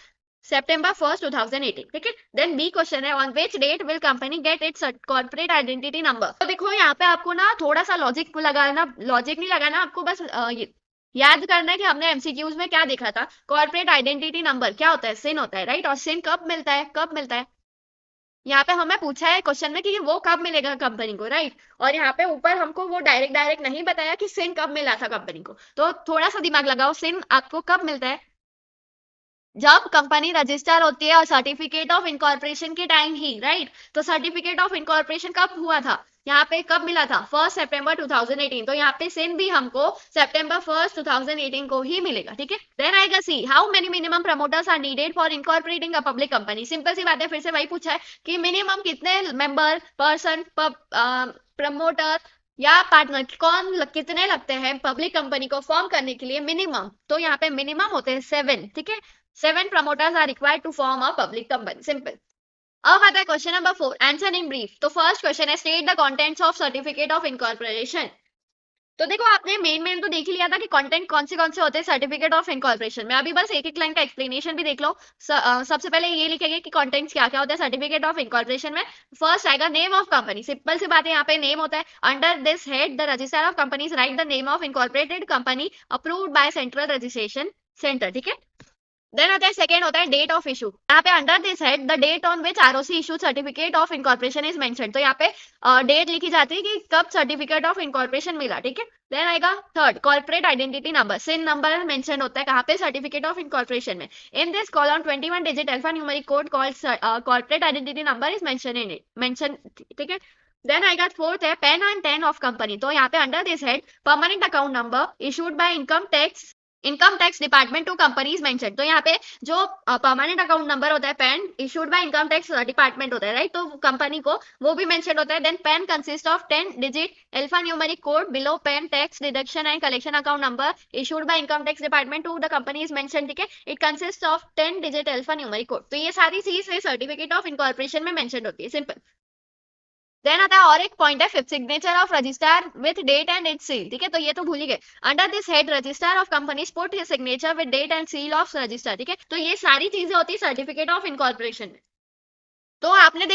September 1st 2018. ठीक है. देन बी क्वेश्चन है, on which date will company get its corporate identity number. तो देखो यहाँ पे आपको ना थोड़ा सा लॉजिक लगाना, लॉजिक नहीं लगाना, आपको बस याद करना है कि हमने एमसीक्यूज में क्या देखा था. कॉर्पोरेट आइडेंटिटी नंबर क्या होता है, सिन होता है, राइट. और सिन कब मिलता है, कब मिलता है, यहाँ पे हमें पूछा है क्वेश्चन में कि वो कब मिलेगा कंपनी को, राइट. और यहाँ पे ऊपर हमको वो डायरेक्ट नहीं बताया कि सिन कब मिला था कंपनी को. तो थोड़ा सा दिमाग लगाओ, सिन आपको कब मिलता है, जब कंपनी रजिस्टर होती है और सर्टिफिकेट ऑफ इनकॉर्पोरेशन के टाइम ही, राइट. तो सर्टिफिकेट ऑफ इनकॉर्पोरेशन कब हुआ था, यहाँ पे कब मिला था, 1 सितंबर 2018. तो यहाँ पे सिन भी हमको सितंबर 1 2018 को ही मिलेगा. ठीक है. देन आएगा C, how many minimum promoters are needed for incorporating a public company. Simple सी बात है, फिर से वही पूछा है कि मिनिमम कितने मेंबर, पर्सन, प्रमोटर या पार्टनर कौन कितने लगते हैं पब्लिक कंपनी को फॉर्म करने के लिए, मिनिमम. तो यहाँ पे मिनिमम होते हैं 7. ठीक है. 7 promoters are required to form a public company. Simple. अब आता है question number 4, answer in brief. तो फर्स्ट क्वेश्चन है, state the contents of certificate of incorporation. तो देखो आपने मेन तो देख ही लिया था कि कंटेंट कौन से होते हैं सर्टिफिकेट ऑफ इनकॉर्पोरेशन में. अभी बस एक लाइन का एक्सप्लेनेशन भी देख लो. सबसे पहले ये लिखेंगे कि कंटेंट्स क्या क्या होता है सर्टिफिकेट ऑफ इनकॉर्पोरेशन में. फर्स्ट आएगा नेम ऑफ कंपनी. सिंपल सी बात है, यहाँ पे नेम होता है. Under this head the register of companies right the name of incorporated company approved by central registration centre. ठीक है. देन आता है सेकंड होता है डेट ऑफ इशू. यहाँ पे under this head the date on which ROC issue certificate of incorporation is mentioned. तो यहाँ पे डेट लिखी जाती है कि कब सर्टिफिकेट ऑफ इनकॉर्पोरेशन मिला. ठीक है. देन आएगा third, corporate identity number. CIN number mention होता है कहाँ पे, सर्टिफिकेट ऑफ इनकॉर्पोरेशन में. In this column 21 digit alpha numeric code called corporate identity number is mention in it, mention. ठीक है. देन आएगा फोर्थ है PAN and TAN of company. तो यहाँ पे under this head permanent account number issued by income tax department to companies mention. तो यहाँ पे जो परमानेंट अकाउंट नंबर होता है PAN issued by income tax department होता है, राइट. तो कंपनी को वो भी मेंशन होता है. Then PAN consist of 10 digit alpha numeric code below PAN tax deduction and collection account number issued by income tax department to the company is mention. ठीक है. It consist of 10 digit alpha numeric code. तो ये सारी चीज सर्टिफिकेट ऑफ इनकॉर्पोरेशन में मेंशन होती है. सिंपल. देन आता है और एक पॉइंट है fifth, signature of registrar with date and its seal. ठीक है. तो ये तो भूल ही गए. Under this head registrar of companies put his signature with date and seal of register. ठीक है. तो ये सारी चीजें होती है सर्टिफिकेट ऑफ इनकॉर्पोरेशन में. तो आपने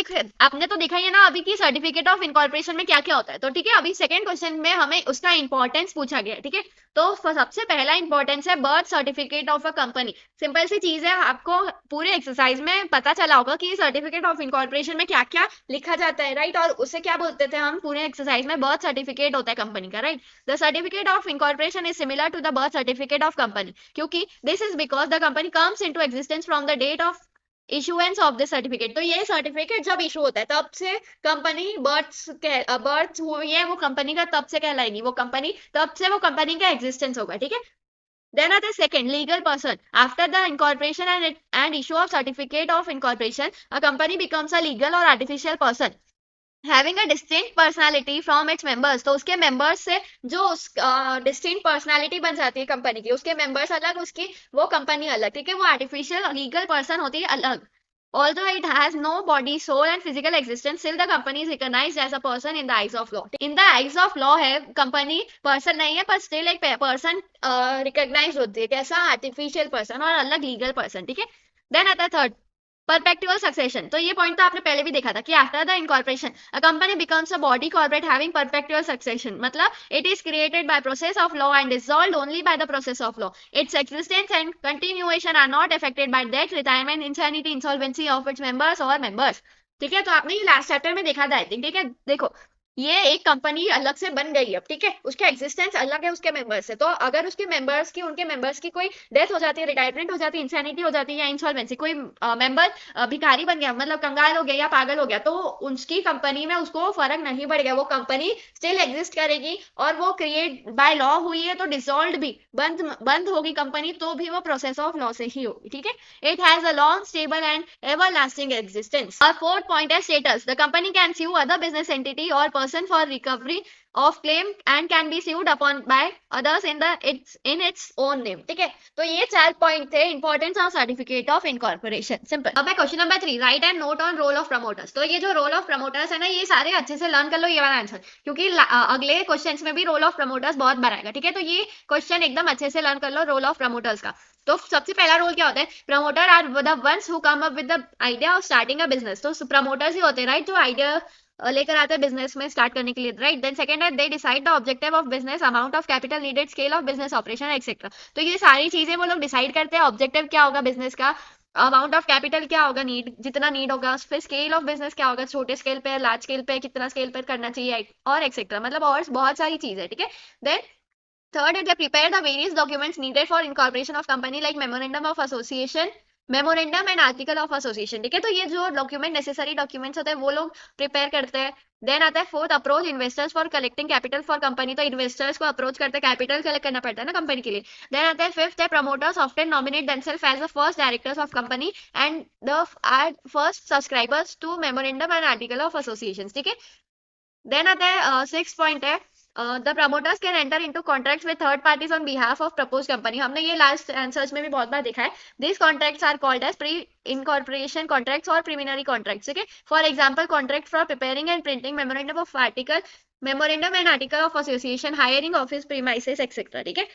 तो देखा ही है ना अभी की सर्टिफिकेट ऑफ इनकॉर्पोरेशन में क्या क्या होता है. तो ठीक है. अभी सेकंड क्वेश्चन में हमें उसका इंपॉर्टेंस पूछा गया है. ठीक है. तो सबसे पहला इंपॉर्टेंस है birth certificate of a company. Simple सी चीज है, आपको पूरे एक्सरसाइज में पता चला होगा कि सर्टिफिकेट ऑफ इनकॉर्पोरेशन में क्या क्या लिखा जाता है, राइट. और उसे क्या बोलते थे हम पूरे एक्सरसाइज में, बर्थ सर्टिफिकेट होता है कंपनी का, right. The certificate of incorporation is similar to the birth certificate of company, क्योंकि this is because the company comes into existence from the date of issuance of this certificate. तो ये सर्टिफिकेट जब इशू होता है तब से कंपनी बर्थ हुई है, वो कंपनी का तब से कहलाएगी, वो कंपनी तब से वो कंपनी का एग्जिस्टेंस होगा. ठीक है. Then at the second, legal person. After the incorporation and issue of certificate of incorporation, a company becomes a legal or artificial person having a distinct personality from its members. तो उसके members से जो distinct personality बन जाती है कंपनी की, उसके members अलग, उसकी वो कंपनी अलग. ठीक है. वो artificial legal person होती है अलग. Although it has no body, soul and physical existence, still the company is recognized as a person in the eyes of law. In the eyes of law है कंपनी person नहीं है, पर still एक person recognize होती है. कैसा, artificial person और अलग legal person. ठीक है. Then आता है third, perpetual succession. तो ये पॉइंट तो आपने पहले भी देखा था कि after the incorporation a company becomes a body corporate having perpetual succession. मतलब it is created by process of law and dissolved only by the process of law. Its existence and continuation are not affected by death, retirement, insanity, insolvency of its members or members. ठीक है. तो आपने ये लास्ट चैप्टर में देखा था आई थिंक. ठीक है. देखो ये एक कंपनी अलग से बन गई अब, ठीक है, उसका एग्जिस्टेंस अलग है उसके मेंबर्स से। तो अगर उसके मेंबर्स की, उनके मेंबर्स की कोई डेथ हो जाती है, रिटायरमेंट हो जाती है, इंसैनिटी हो जाती है या इंसॉल्वेंसी, कोई मेंबर भिखारी बन गया, मतलब कंगाल हो गया या पागल हो गया, तो उसकी कंपनी में उसको फर्क नहीं पड़ेगा, वो कंपनी स्टिल एग्जिस्ट करेगी। और वो क्रिएट बाय लॉ हुई है तो डिसॉल्व भी, बंद बंद होगी कंपनी तो भी वो प्रोसेस ऑफ लॉ से ही होगी, ठीक है। It has a long stable and everlasting existence. Our fourth point is status. The company can sue other business entity or person for recovery of claim and can be sued upon by others in its own name. ठीक है, तो ये 4 पॉइंट थे importance of certificate of incorporation. Simple. अब है question number 3, right and note on roll of promoters. तो ये जो रोल ऑफ प्रमोटर्स है ना, ये सारे अच्छे से लर्न कर लो ये वाला आंसर, क्योंकि अगले क्वेश्चंस में भी रोल ऑफ प्रमोटर्स बहुत बार आएगा, ठीक है। तो ये क्वेश्चन एकदम अच्छे से लर्न कर लो, रोल ऑफ प्रमोटर्स का। तो सबसे पहला रोल क्या होता है, promoter are the ones who come up with the idea of starting a business. तो प्रमोटर्स ही होते हैं, राइट, जो आइडिया लेकर आते हैं बिजनेस में स्टार्ट करने के लिए, राइट। देन सेकंड है, they decide the objective of business, amount of capital needed, scale of business operation etcetera. तो ये सारी चीजें वो लोग डिसाइड करते हैं, ऑब्जेक्टिव क्या होगा बिजनेस का, अमाउंट ऑफ कैपिटल क्या होगा, नीड जितना नीड होगा, फिर स्केल ऑफ बिजनेस क्या होगा, छोटे स्केल पे, लार्ज स्केल पे, कितना स्केल पे करना चाहिए, और एक्सेट्रा, मतलब और बहुत सारी चीज है, ठीक है। Then third, they prepare the various documents needed for incorporation of company like memorandum of association, memorandum and article of association, ठीक है। तो ये जो डॉक्यूमेंट, नेसेसरी डॉक्यूमेंट्स होते हैं वो लोग प्रिपेयर करते हैं। देन आता है fourth, approach investors for collecting capital for company. तो इन्वेस्टर्स को अप्रोच करते हैं, कैपिटल कलेक्ट करना पड़ता है ना कंपनी के लिए। देन आता है फिफ्थ है, promoters often nominate themselves as the first directors of company and the first subscribers to memorandum and article of association, ठीक है। देन आता है सिक्स पॉइंट है, the promoters can enter into contracts with third parties on behalf of propose company. हमने ये लास्ट आंसर्स में भी बहुत बार देखा है। This contracts are called as pre incorporation contracts और प्रीमिनरी कॉन्ट्रैक्ट्स, ठीक है। For example, contract for preparing and printing memorandum and article of association, hiring office premises etcetera, ठीक है।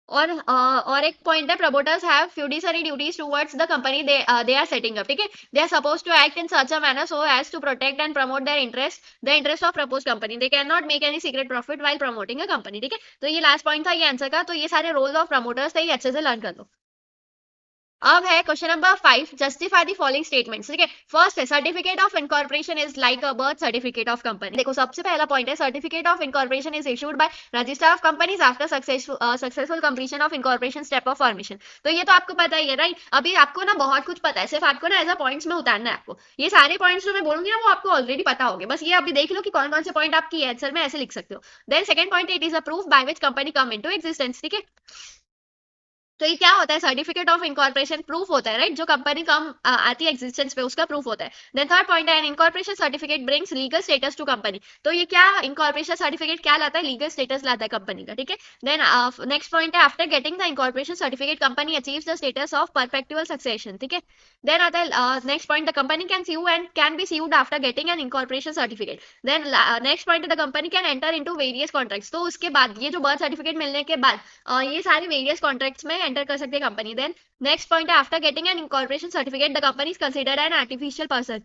और एक पॉइंट है, promoters have fiduciary duties towards the company they are setting up, ठीक है। They are suppose to act in such a manner so as to protect and promote their interest, the interest of propose company. They can not make any secret profit while promoting a company, ठीक है। तो ये लास्ट पॉइंट था ये आंसर का। तो ये सारे रोल ऑफ प्रमोटर्स थे, ये अच्छे से लर्न कर लो। अब है question number 5, justify the following statements, ठीक है। फर्स्ट है, certificate of incorporation is like a birth certificate of company. देखो सबसे पहला पॉइंट है, certificate of incorporation is issued by registrar of companies after successful completion of incorporation step of formation. तो ये तो आपको पता ही है, राइट। अभी आपको ना बहुत कुछ पता है, सिर्फ आपको ना एज अ पॉइंट्स में उतारना है आपको। ये सारे पॉइंट्स जो मैं बोलूंगी ना वो आपको ऑलरेडी पता होंगे, बस ये अभी देख लो कि कौन कौन से पॉइंट आपकी आंसर में ऐसे लिख सकते हो। Then second point, it is a proof by which company come into existence, ठीक है। तो ये क्या होता है, सर्टिफिकेट ऑफ इनकॉर्पोरेशन प्रूफ होता है, राइट, जो कंपनी कम आती है एग्जिस्टेंस पे उसका प्रूफ होता है। देन थर्ड पॉइंट है, incorporation certificate brings legal status to company. तो ये क्या, इनकॉर्पोरेशन सर्टिफिकेट क्या लाता है, लीगल स्टेटस लाता है कंपनी का, ठीक है। देन नेक्स्ट पॉइंट है, after getting the incorporation certificate company achieves the status of perpetual succession, ठीक है। देन आता है next point, the company can sue and can be sued after getting an incorporation certificate. Then next point है, the company can enter into various contracts. तो उसके बाद ये जो बर्थ सर्टिफिकेट मिलने के बाद ये सारे वेरियस कॉन्ट्रैक्ट्स में एंटर कर सकते हैं कंपनी। देन नेक्स्ट पॉइंट है, after getting an incorporation certificate the company is considered an artificial person.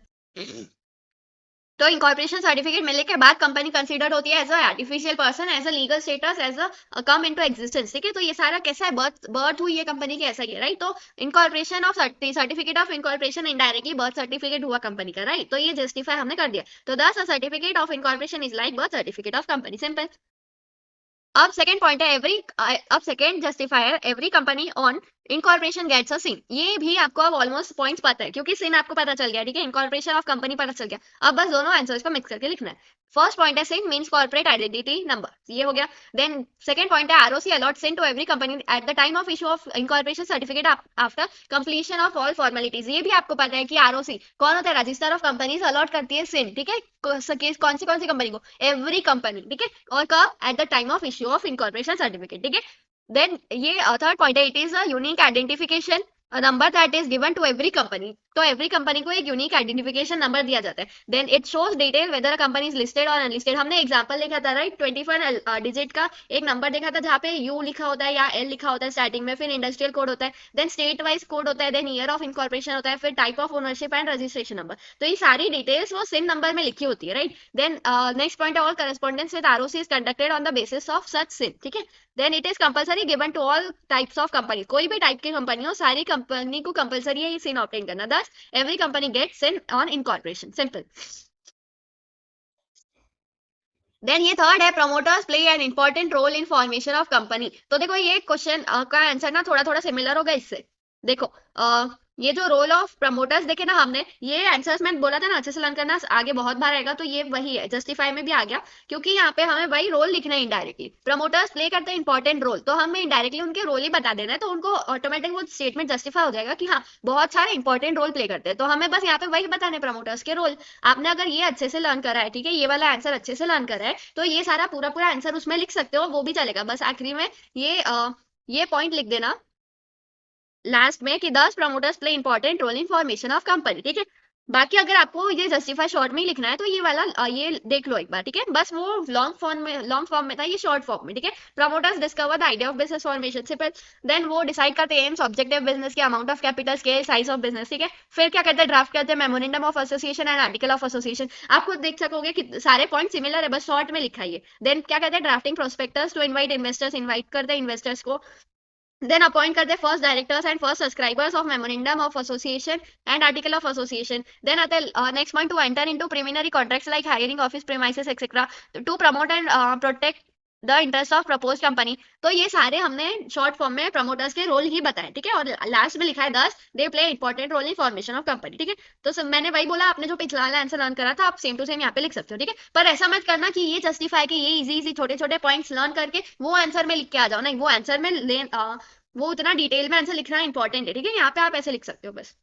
तो इनकॉर्पोरेशन सर्टिफिकेट मिलने के बाद कंपनी कंसीडर होती है as a artificial person, as a legal status, as a come into existence, ठीक है। तो ये सारा कैसा है, बर्थ हुई है कंपनी की, ऐसा ही है, राइट। तो incorporation of certificate of incorporation indirectly birth certificate हुआ कंपनी का, राइट। तो ये जस्टिफाई हमने कर दिया। तो thus, a certificate of incorporation is like birth certificate of company, simple. अब सेकंड पॉइंट है, अब second justifier, every company on incorporation gets a CIN. ये भी आपको अब ऑलमोस्ट पॉइंट्स पता है क्योंकि सिन आपको पता चल गया, ठीक है। इनकॉर्पोरेशन ऑफ कंपनी पता चल गया। अब बस दोनों आंसर्स को मिक्स करके लिखना है। फर्स्ट पॉइंट है, CIN means corporate identity number, ये हो गया। देन सेकंड पॉइंट है, ROC allot CIN to every company at the time of issue of incorporation certificate after completion of all formalities. ये भी आपको पता है कि आरओसी कौन होता है, रजिस्टर ऑफ कंपनीज अलॉट करती है सिन, ठीक है। कौन सी कंपनी को, एवरी कंपनी, ठीक है। और कब, at the time of issue of incorporation certificate, ठीक है। देन ये थर्ड पॉइंट है, it is a unique identification number that is given to every company. तो एवरी कंपनी को एक यूनिक आइडेंटिफिकेशन नंबर दिया जाता है। Then it shows detail whether a company is listed और अनलिस्टेड। हमने एग्जांपल देखा था, राइट, 24 डिजिट का एक नंबर देखा था जहाँ पे यू लिखा होता है या एल लिखा होता है स्टार्टिंग में, फिर इंडस्ट्रियल कोड होता है, देन स्टेट वाइज कोड होता है, देन ईयर ऑफ इनकॉर्पोरेशन होता है, फिर type of ownership and registration number. तो ये सारी डिटेल्स वो सिन नंबर में लिखी होती है, right. Then next point, all correspondence with ROC is conducted on the basis of such CIN, ठीक है। Then it is compulsory given to all types of company. कोई भी टाइप की कंपनी हो, सारी कंपनी को कंपलसरी है ये सिन ऑब्टेन करना। दस, every company gets in on incorporation, simple। Then ये थर्ड है, promoters play an important role in formation of company. तो देखो ये क्वेश्चन का आंसर ना थोड़ा थोड़ा सिमिलर होगा इससे। देखो ये जो रोल ऑफ प्रमोटर्स देखे ना हमने, ये आंसर्स में बोला था ना अच्छे से लर्न करना, आगे बहुत बार आएगा, तो ये वही है, जस्टिफाई में भी आ गया, क्योंकि यहाँ पे हमें वही रोल लिखना है इनडायरेक्टली। प्रमोटर्स प्ले करते हैं इंपॉर्टेंट रोल, तो हमें इनडायरेक्टली उनके रोल ही बता देना है, तो उनको ऑटोमेटिक वो स्टेटमेंट जस्टिफाई हो जाएगा कि हाँ बहुत सारे इंपॉर्टेंट रोल प्ले करते हैं, तो हमें बस यहाँ पे वही बताने हैं प्रमोटर्स के रोल। आपने अगर ये अच्छे से लर्न करा है, ठीक है, ये वाला आंसर अच्छे से लर्न करा है, तो ये सारा पूरा पूरा आंसर उसमें लिख सकते हो, वो भी चलेगा। बस आखिरी में ये पॉइंट लिख देना लास्ट में कि 10 promoters play important role in formation of company, ठीक है। बाकी अगर आपको ये जस्टिफाई शॉर्ट में ही लिखना है तो ये वाला ये देख लो एक बार, ठीक है। बस वो लॉन्ग फॉर्म में था, ये शॉर्ट फॉर्म में, ठीक है। Promoters discover the idea of business formation से देन वो डिसाइड करते हैं एम्स, ऑब्जेक्टिव बिजनेस के, amount of capital, scale, size of business, ठीक है। फिर क्या करते हैं, ड्राफ्ट करते हैं memorandum of association and article of association. आप खुद देख सकोगे कि सारे पॉइंट सिमिलर है, बस शॉर्ट में लिखा है। देन क्या कहते हैं, drafting prospectus to invite investors, invite करते हैं इन्वेस्टर्स को। Then appoint करते first directors and first subscribers of memorandum of association and article of association. Then आते next point, to enter into preliminary contracts like hiring, office premises, etc. to promote and protect the interest of propose company. तो ये सारे हमने शॉर्ट फॉर्म में प्रमोटर्स के रोल ही बताए, ठीक है। और लास्ट में लिखा है 10 they play important role in formation of company, ठीक है। तो मैंने वही बोला, आपने जो पिछला वाला आंसर लर्न करा था आप सेम टू सेम यहाँ पे लिख सकते हो, ठीक है। पर ऐसा मत करना कि ये जस्टिफाई के ये इजी छोटे छोटे पॉइंट्स लर्न करके वो आंसर में लिख के आ जाओ, नहीं, वो आंसर में वो उतना डिटेल में आंसर लिखना इंपॉर्टेंट है, ठीक है। यहाँ पे आप ऐसे लिख सकते हो बस,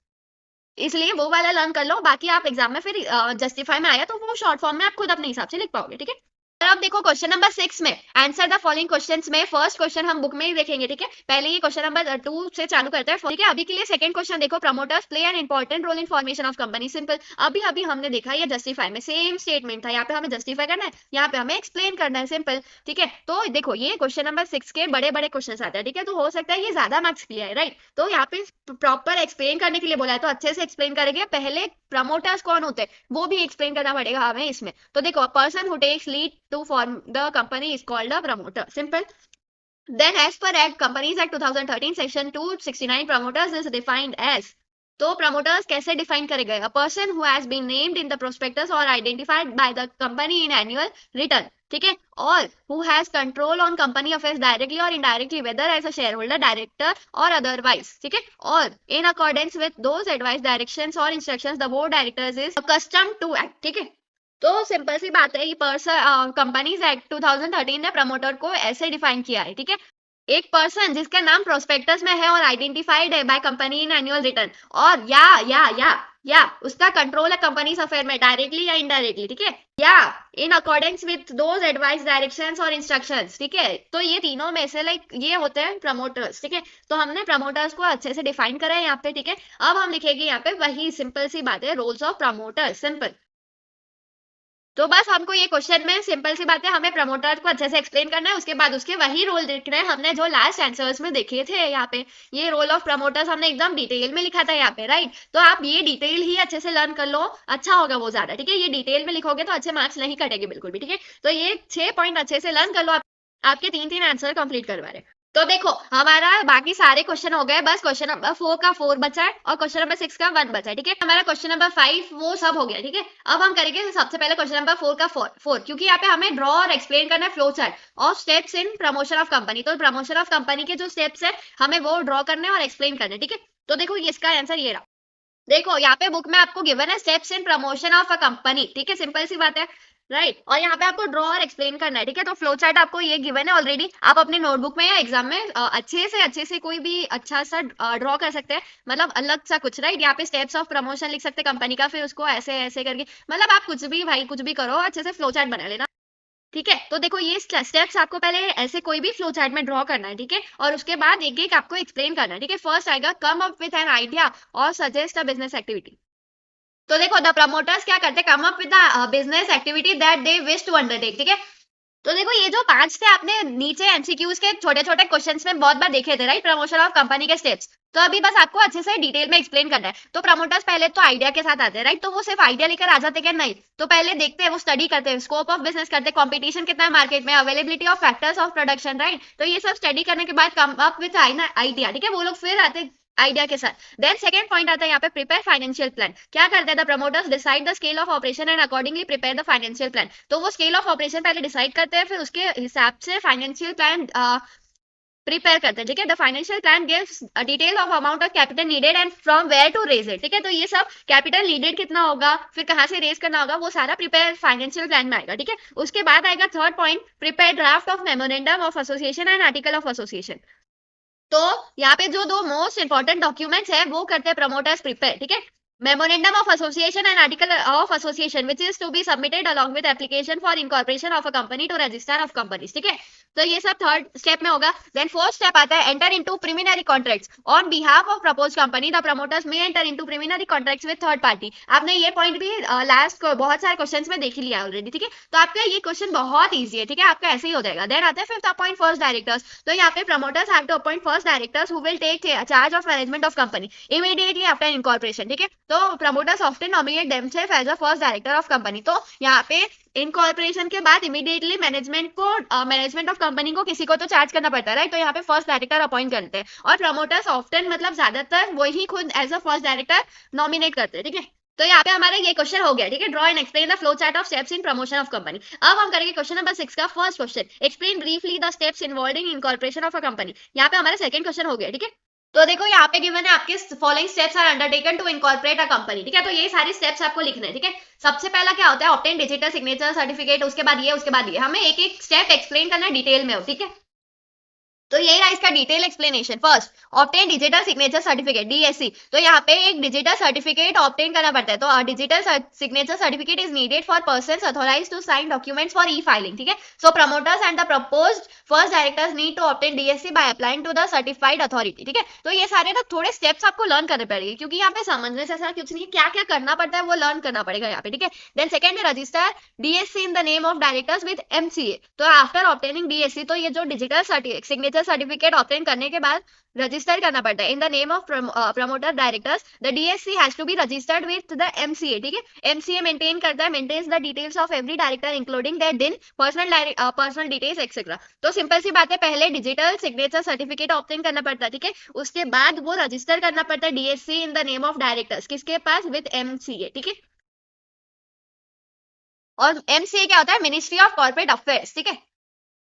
इसलिए वो वाला लर्न कर लो, बाकी आप एग्जाम में फिर जस्टिफाई में आया तो वो शॉर्ट फॉर्म में आप खुद अपने हिसाब से लिख पाओगे, ठीक है। और अब देखो क्वेश्चन नंबर 6 में आंसर द फॉलोइंग क्वेश्चंस में फर्स्ट क्वेश्चन हम बुक में ही देखेंगे, ठीक है। पहले ये क्वेश्चन नंबर 2 से चालू करते हैं, ठीक है। अभी के लिए सेकंड क्वेश्चन देखो, promoters play an important role in formation of company, simple. अभी अभी हमने देखा ये जस्टिफाई में सेम स्टेटमेंट था, यहाँ पे हमें जस्टिफाई करना है, यहाँ पे हमें एक्सप्लेन करना है, सिंपल, ठीक है। तो देखो ये क्वेश्चन नंबर 6 के बड़े बड़े क्वेश्चन आते हैं, ठीक है। तो हो सकता है ये ज्यादा मार्क्स के लिए है, राइट। तो यहाँ पे प्रॉपर एक्सप्लेन करने के लिए बोला है, तो अच्छे से एक्सप्लेन करेंगे। पहले प्रमोटर्स कौन होते हैं वो भी एक्सप्लेन करना पड़ेगा हमें इसमें। तो देखो, a person who takes lead to form the company is called a promoter, simple. Then as per Act, Companies Act 2013 section 269, promoters is defined as, तो promoters कैसे डिफाइन करे गए, a person who has been named in the prospectus or identified by the company in annual return, ठीक है। और who has control on company affairs directly or indirectly, whether as a shareholder, director or otherwise, ठीक है। और in accordance with those advice, directions or instructions the board directors is accustomed to act, ठीक है। तो सिंपल सी बात है, ये पर्सन कंपनीज एक्ट 2013 ने प्रमोटर को ऐसे डिफाइन किया है, ठीक है। एक पर्सन जिसका नाम प्रोस्पेक्टस में है और आइडेंटिफाइड है by company in annual return, और या उसका कंट्रोल है कंपनीज अफेयर में डायरेक्टली या इनडायरेक्टली, ठीक है। या in accordings with those advice, directions और इंस्ट्रक्शंस, ठीक है। तो ये तीनों में से लाइक ये होते हैं प्रमोटर्स, ठीक है। तो हमने प्रमोटर्स को अच्छे से डिफाइन करा है यहाँ पे, ठीक है। अब हम लिखेंगे यहाँ पे वही सिंपल सी बात है, रोल्स ऑफ प्रमोटर्स, सिंपल। तो बस हमको ये क्वेश्चन में सिंपल सी बात है, हमें प्रमोटर को अच्छे से एक्सप्लेन करना है, उसके बाद उसके वही रोल देखना है, हमने जो लास्ट आंसर्स में देखे थे यहाँ पे। ये रोल ऑफ प्रमोटर्स हमने एकदम डिटेल में लिखा था यहाँ पे, राइट। तो आप ये डिटेल ही अच्छे से लर्न कर लो, अच्छा होगा वो ज्यादा, ठीक है। ये डिटेल में लिखोगे तो अच्छे मार्क्स नहीं कटेंगे बिल्कुल भी, ठीक है। तो ये 6 पॉइंट अच्छे से लर्न कर लो, आपके 3 आंसर कंप्लीट करवा रहे। तो देखो हमारा बाकी सारे क्वेश्चन हो गए, बस क्वेश्चन नंबर 4 का 4 बचा है और क्वेश्चन नंबर 6 का 1 बचा है, ठीक है। हमारा क्वेश्चन नंबर 5 वो सब हो गया, ठीक है। अब हम करेंगे सबसे पहले क्वेश्चन नंबर 4 का 4, क्योंकि यहाँ पे हमें ड्रॉ और एक्सप्लेन करना है flow chart of steps in promotion of company. तो प्रमोशन ऑफ कंपनी के जो स्टेप्स है हमें वो ड्रॉ करने और एक्सप्लेन करने, ठीक है। तो देखो इसका आंसर ये रहा, देखो यहाँ पे बुक में आपको गिवन है steps in promotion of a company, ठीक है। सिंपल सी बात है, राइट। और यहाँ पे आपको ड्रॉ और एक्सप्लेन करना है, ठीक है। तो फ्लो चार्ट आपको ये गिवन है ऑलरेडी, आप अपनी नोटबुक में या एग्जाम में अच्छे से कोई भी अच्छा सा ड्रॉ कर सकते हैं, मतलब अलग सा कुछ, राइट। यहाँ पे स्टेप्स ऑफ प्रमोशन लिख सकते हैं कंपनी का, फिर उसको ऐसे ऐसे करके, मतलब आप कुछ भी भाई कुछ भी करो, अच्छे से फ्लो चार्ट बना लेना, ठीक है। तो देखो ये स्टेप्स आपको पहले ऐसे कोई भी फ्लो चार्ट में ड्रॉ करना है, ठीक है। और उसके बाद एक एक आपको एक्सप्लेन करना है, ठीक है। फर्स्ट आएगा come up with an idea और सजेस्ट अ बिजनेस एक्टिविटी। तो देखो द प्रमोटर्स क्या करते हैं, come up with the business activity that they wish to undertake, ठीक है। तो देखो ये जो 5 थे आपने नीचे एमसीक्यूज के छोटे छोटे क्वेश्चंस में बहुत बार देखे थे, राइट, प्रमोशन ऑफ कंपनी के स्टेप्स। तो अभी बस आपको अच्छे से डिटेल में एक्सप्लेन करना है। तो प्रमोटर्स पहले तो आइडिया के साथ आते हैं, राइट। तो वो सिर्फ आइडिया लेकर आ जाते क्या, नहीं। तो पहले देखते हैं, वो स्टडी करते हैं, स्कोप ऑफ बिजनेस करते हैं, कंपटीशन कितना है मार्केट में, availability of factors of production, right. तो ये सब स्टडी करने के बाद कम अप विद आइडिया, ठीक है। वो लोग फिर आते आइडिया के साथ। देन सेकंड पॉइंट आता है यहाँ पे प्रिपेयर फाइनेंशियल प्लान। क्या करते हैं the promoters decide the scale of operation and accordingly prepare the financial plan. तो वो स्केल ऑफ ऑपरेशन पहले डिसाइड करते हैं, फिर उसके हिसाब से फाइनेंशियल प्लान प्रिपेयर करते हैं, ठीक है। The financial plan gives a detail of amount of capital needed and from where to raise it, ठीक है। तो ये सब कैपिटल नीडेड कितना होगा, फिर कहाँ से रेज करना होगा, वो सारा प्रिपेयर फाइनेंशियल प्लान में आएगा, ठीक है। उसके बाद आएगा third point prepare draft of memorandum of association and article of association. तो यहाँ पे जो दो मोस्ट इंपॉर्टेंट डॉक्यूमेंट्स है वो करते हैं प्रमोटर्स प्रिपेयर, ठीक है। Memorandum of association and article of association which is to be submitted along with application for incorporation of a company to register of companies, ठीक है। तो ये सब थर्ड स्टेप में होगा। देन फोर्थ स्टेप आता है enter into preliminary contracts on behalf of propose company the promoters may enter into preliminary contracts with third party. आपने ये पॉइंट भी लास्ट बहुत सारे क्वेश्चंस में देख ही लिया ऑलरेडी, ठीक है। तो आपका ये क्वेश्चन बहुत ईजी है, ठीक है, आपका ऐसे ही हो जाएगा। देन आता है फिफ्थ अपॉइंट फर्स्ट डायरेक्टर्स। तो यहाँ पे promoters have to appoint first directors who will take charge of management of company immediately after incorporation, ठीक है। तो promoters often nominate themselves as a first director of company. तो यहाँ पे इनकॉर्पोरेशन के बाद इमीडिएटली मैनेजमेंट को मैनेजमेंट ऑफ कंपनी को किसी को तो चार्ज करना पड़ता है, राइट। तो यहाँ पे फर्स्ट डायरेक्टर अपॉइंट करते हैं और प्रमोटर्स ऑफ्टन मतलब ज्यादातर वही खुद as a first director nominate करते हैं, ठीक है। तो यहाँ पे हमारा ये क्वेश्चन हो गया, ठीक है। Draw and explain the flow chart of steps in promotion of company. अब हम करेंगे क्वेश्चन नंबर 6 का first question explain briefly the steps involving incorporation of a company. यहाँ पे हमारा सेकंड क्वेश्चन हो गया, ठीक है। तो देखो यहाँ पे गिवन है आपके following steps are undertaken to incorporate a company, ठीक है। तो ये सारे स्टेप्स आपको लिखने हैं, ठीक है। सबसे पहला क्या होता है ऑब्टेन डिजिटल सिग्नेचर सर्टिफिकेट, उसके बाद ये, उसके बाद ये, हमें एक एक स्टेप एक्सप्लेन करना है डिटेल में हो, ठीक है। तो ये रहा इसका detail explanation. First obtain digital signature certificate DSC. तो यहाँ पे एक डिजिटल सर्टिफिकेट ऑब्टेन करना पड़ता है। तो digital signature certificate is needed for persons authorized to sign documents for e filing, ठीक है। So promoters and the proposed first directors need to obtain DSC by applying to the certified authority, ठीक है। तो ये सारे ना थोड़े स्टेप्स आपको लर्न करने पड़ेंगे क्योंकि यहाँ पे समझने से ऐसा कुछ नहीं, क्या क्या करना पड़ता है वो लर्न करना पड़ेगा यहाँ पे, ठीक है। देन सेकंड है register DSC in the name of directors with MCA. तो आफ्टर ऑब्टेनिंग डीएससी, तो ये जो डिजिटल सिग्नेचर सर्टिफिकेट ऑब्टेन करने के बाद रजिस्टर करना पड़ता है in the name of promoter directors. The DSC has to be registered with the MCA, ठीक है। एमसीए मेंटेन करता है, maintains the details of every director including their DIN personal details etcetera. तो सिंपल सी बात है, पहले डिजिटल सिग्नेचर सर्टिफिकेट ऑब्टेन करना पड़ता है, ठीक है। उसके बाद वो रजिस्टर करना पड़ता है DSC in the name of directors, किसके पास, विद एमसीए, ठीक है। और एमसीए क्या होता है, मिनिस्ट्री ऑफ कॉर्पोरेट अफेयर्स, ठीक है।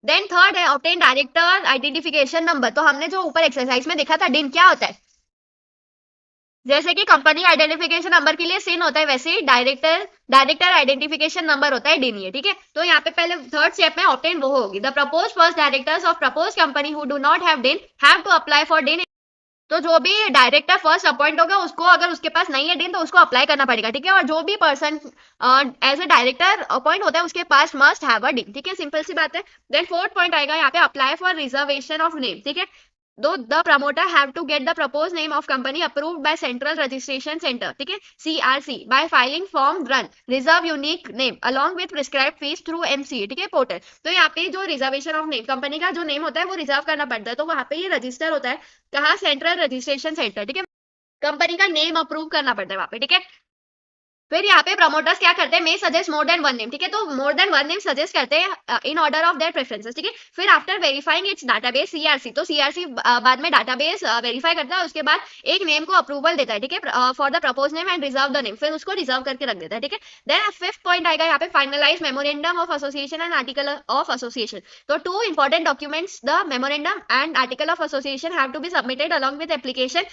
देन थर्ड है ऑब्टेन डायरेक्टर आइडेंटिफिकेशन नंबर। तो हमने जो ऊपर एक्सरसाइज में देखा था डिन क्या होता है, जैसे कि कंपनी आइडेंटिफिकेशन नंबर के लिए सिन होता है वैसे ही डायरेक्टर आइडेंटिफिकेशन नंबर होता है डिन, ये ठीक है। तो यहाँ पे पहले थर्ड स्टेप में ऑब्टेन वो होगी the propose first directors of propose company who do not have डिन हैव टू अप्लाई फॉर डिन। तो जो भी डायरेक्टर फर्स्ट अपॉइंट होगा उसको, अगर उसके पास नहीं है डिन तो उसको अप्लाई करना पड़ेगा, ठीक है। और जो भी person as a director appoint होता है उसके पास मस्ट हैव अ डिन, ठीक है। सिंपल सी बात है। देन फोर्थ पॉइंट आएगा यहाँ पे apply for reservation of name, ठीक है। Though the promoter have to get the proposed name of company approved by Central Registration Center, ठीक है, CRC, by filing form 1 reserve unique name along with prescribed fees through MCA, ठीक है, पोर्टल। तो यहाँ पे जो रिजर्वेशन ऑफ नेम, कंपनी का जो नेम होता है वो रिजर्व करना पड़ता है, तो वहाँ पे ये रजिस्टर होता है कहाँ, सेंट्रल रजिस्ट्रेशन सेंटर, ठीक है। कंपनी का नेम अप्रूव करना पड़ता है वहाँ पे, ठीक है। फिर यहाँ पे प्रमोटर्स क्या करते हैं, may suggest more than one name, ठीक है। तो more than one name suggest करते हैं in order of their preferences, ठीक है। फिर after verifying its database CRC, तो सीआरसी बाद में डाटाबेस वेरीफाई करता है, उसके बाद एक नेम को अप्रूवल देता है, ठीक है, for the propose name and reserve the name, फिर उसको रिजर्व करके रख देता है, ठीक है। देन फिफ्थ पॉइंट आएगा यहाँ पे finalize memorandum of association and article of association. तो two important documents the memorandum and article of association have to be submitted along with application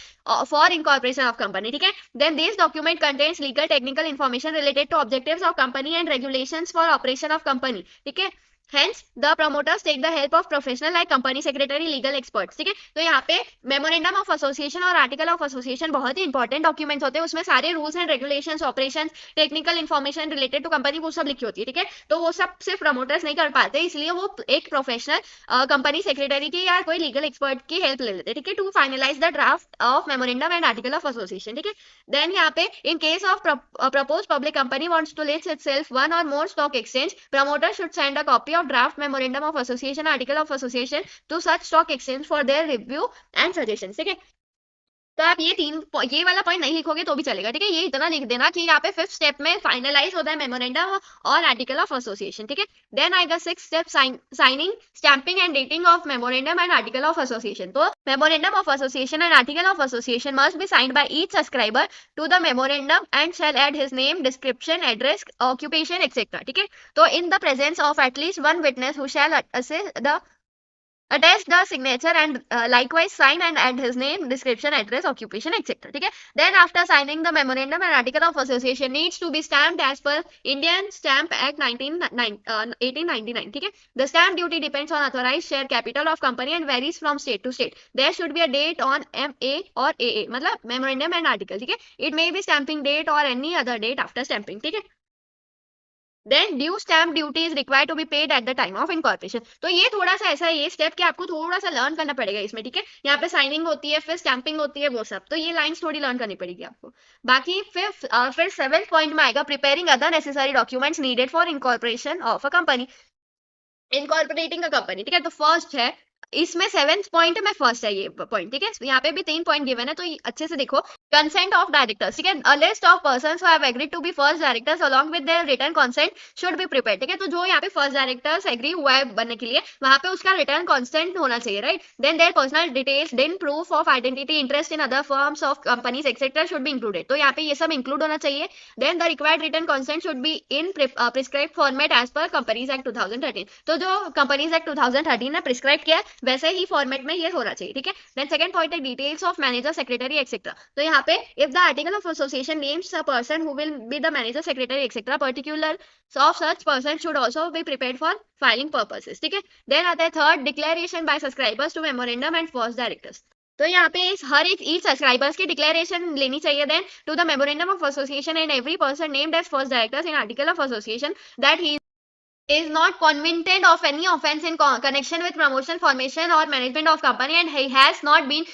for incorporation of company, ठीक है। Then this document contains legal technical information related to objectives of company and regulations for operation of company, ठीक है। Hence, the promoters take the help of professional like company secretary, legal experts, ठीक है। तो यहाँ पे मेमोरेंडम ऑफ एसोसिएशन और आर्टिकल ऑफ एसोसिएशन बहुत ही इंपॉर्टेंट डॉक्यूमेंट्स होते हैं, उसमें सारे rules and regulations, operations, technical information related to company वो सब लिखी होती है, ठीक है। तो वो सब सिर्फ प्रमोटर्स नहीं कर पाते, इसलिए वो एक प्रोफेशनल कंपनी सेक्रेटरी की या कोई लीगल एक्सपर्ट की हेल्प ले लेते हैं, ठीक है, to finalise the draft of memorandum and article of association, ठीक है। देन यहाँ पे in case of propose public company wants to list itself one or more stock exchange, promoter should send a copy of draft memorandum of association, article of association to such stock exchange for their review and suggestions, ठीक है। तो आप ये वाला पॉइंट नहीं लिखोगे तो भी चलेगा, ठीक है। ये इतना लिख देना कि यहाँ पे 5th स्टेप में फाइनलाइज होता है मेमोरेंडम और आर्टिकल ऑफ एसोसिएशन, ठीक है। देन आएगा 6th step, signing, stamping and dating of memorandum and article of association. तो memorandum of association and article of association must be signed by each subscriber to the memorandum and shall add his name, description, address, occupation etcetera, ठीक है। तो in the presence of at least one witness who shall attach the signature and likewise sign and add his name, description, address, occupation, etc. ठीक है। Then after signing the memorandum and article of association needs to be stamped as per Indian Stamp Act 1899, ठीक है। The stamp duty depends on authorized share capital of company and varies from state to state. There should be a date on MA or AA, मतलब memorandum and article, ठीक है। It may be stamping date or any other date after stamping, ठीक है। Then due stamp duty is required to be paid at the time of incorporation. तो ये थोड़ा सा ऐसा है ये स्टेप कि आपको थोड़ा सा लर्न करना पड़ेगा इसमें, ठीक है। यहाँ पे साइनिंग होती है, फिर स्टैंपिंग होती है, वो सब, तो ये लाइंस थोड़ी लर्न करनी पड़ेगी आपको। बाकी फिर 7th पॉइंट में आएगा preparing other necessary documents needed for incorporation of a company, incorporating a company, ठीक है। तो फर्स्ट है इसमें 7th पॉइंट में फर्स्ट है ये पॉइंट, ठीक है। यहाँ पे भी 3 पॉइंट गिवन है, तो अच्छे से देखो। कंसेंट ऑफ डायरेक्टर्स, ठीक है। A list of persons who have agreed to be first directors along with their written consent should be prepared, ठीक है। तो जो यहाँ पे फर्स्ट डायरेक्टर्स एग्री हुआ है बनने के लिए, वहां पे उसका रिटर्न कंसेंट होना चाहिए, right. Then their personal details, then proof of identity, interest in other firms of companies etcetera should be included, तो यहाँ पे ये सब इंक्लूड होना चाहिए। Then the required written consent should be in prescribed format as per companies act 2013, तो जो कंपनीज एक्ट 2013 ने प्रिस्क्राइब किया है वैसे ही फॉर्मेट में ये होना चाहिए, ठीक है। देन सेकंड पॉइंट है details of manager, secretary etcetera. तो यहाँ पे if the article of association names a person who will be the manager, secretary etcetera, particular of such person should also be prepared for filing purposes, ठीक है। देन आता है third, declaration by subscribers to memorandum and first directors. तो यहाँ पे हर एक ईच सब्सक्राइबर्स की डिक्लेरेशन लेनी चाहिए then to the memorandum of association and every person named as first directors in article of association that he is not convicted of any offense in connection with promotion, formation or management of company and he has not been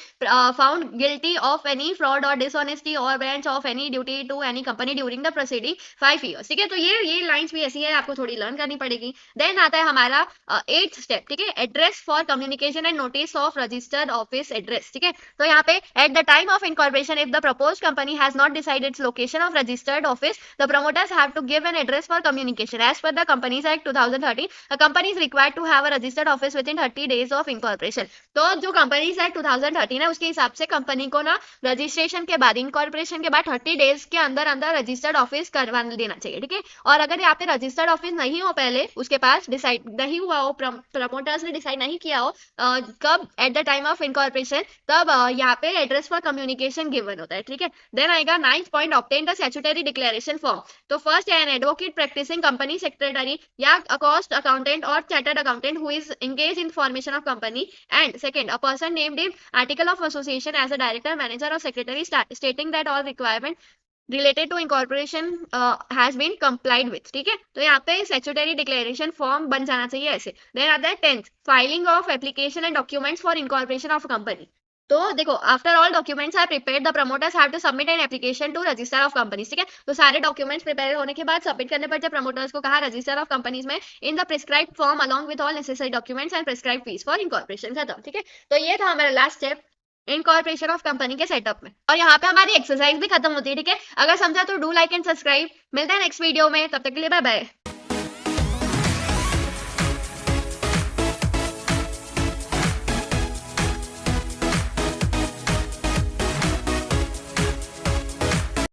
found guilty of any fraud or dishonesty or breach of any duty to any company during the preceding 5 years, ठीक है। तो ये लाइंस भी ऐसी है, आपको थोड़ी लर्न करनी पड़ेगी। देन आता है हमारा 8th स्टेप, ठीक है, address for communication and notice of registered office address, ठीक है। तो यहाँ पे at the time of incorporation if the proposed company has not decided its location of registered office, the promoters have to give an address for communication as per the companies act 2013, a company is required to have a registered office within 30 days of incorporation। तो जो कंपनीज एक्ट 2013 है उसके हिसाब से कंपनी को ना रजिस्ट्रेशन के बाद, इनकॉर्पोरेशन के बाद 30 डेज के अंदर अंदर रजिस्टर्ड ऑफिस करवा देना चाहिए, ठीक है। और अगर यहाँ पे रजिस्टर्ड ऑफिस नहीं हो, पहले उसके पास डिसाइड नहीं हुआ हो, प्रमोटर्स ने डिसाइड नहीं किया हो कब at the time of incorporation, तब यहाँ पे एड्रेस फॉर कम्युनिकेशन गिवन होता है, ठीक है। देन आएगा 9th point, obtain the statutory declaration form. तो फर्स्ट है an advocate practicing company secretary या cost accountant or chartered accountant who is engaged in formation of company, and second, a person named in article of association as a director, manager or secretary stating that all requirement related to incorporation has been complied with, ठीक है। तो यहाँ पे statutory declaration form बन जाना चाहिए ऐसे। then आता है 10th, filing of application and documents for incorporation of a company। तो देखो, after all documents are prepared the promoters have to submit an application to register of companies, ठीक है। तो सारे डॉक्यूमेंट्स प्रिपेयर होने के बाद सबमिट करने पड़ते हैं प्रमोटर्स को, कहा रजिस्टर ऑफ कंपनीज में, in the prescribed form along with all necessary documents and prescribed fees for incorporation, खत्म, ठीक है। तो ये था हमारा last step incorporation of company के सेटअप में, और यहाँ पे हमारी एक्सरसाइज भी खत्म होती है, ठीक है। अगर समझा तो डू लाइक एंड सब्सक्राइब। मिलते हैं नेक्स्ट वीडियो में, तब तक के लिए बाय बाय।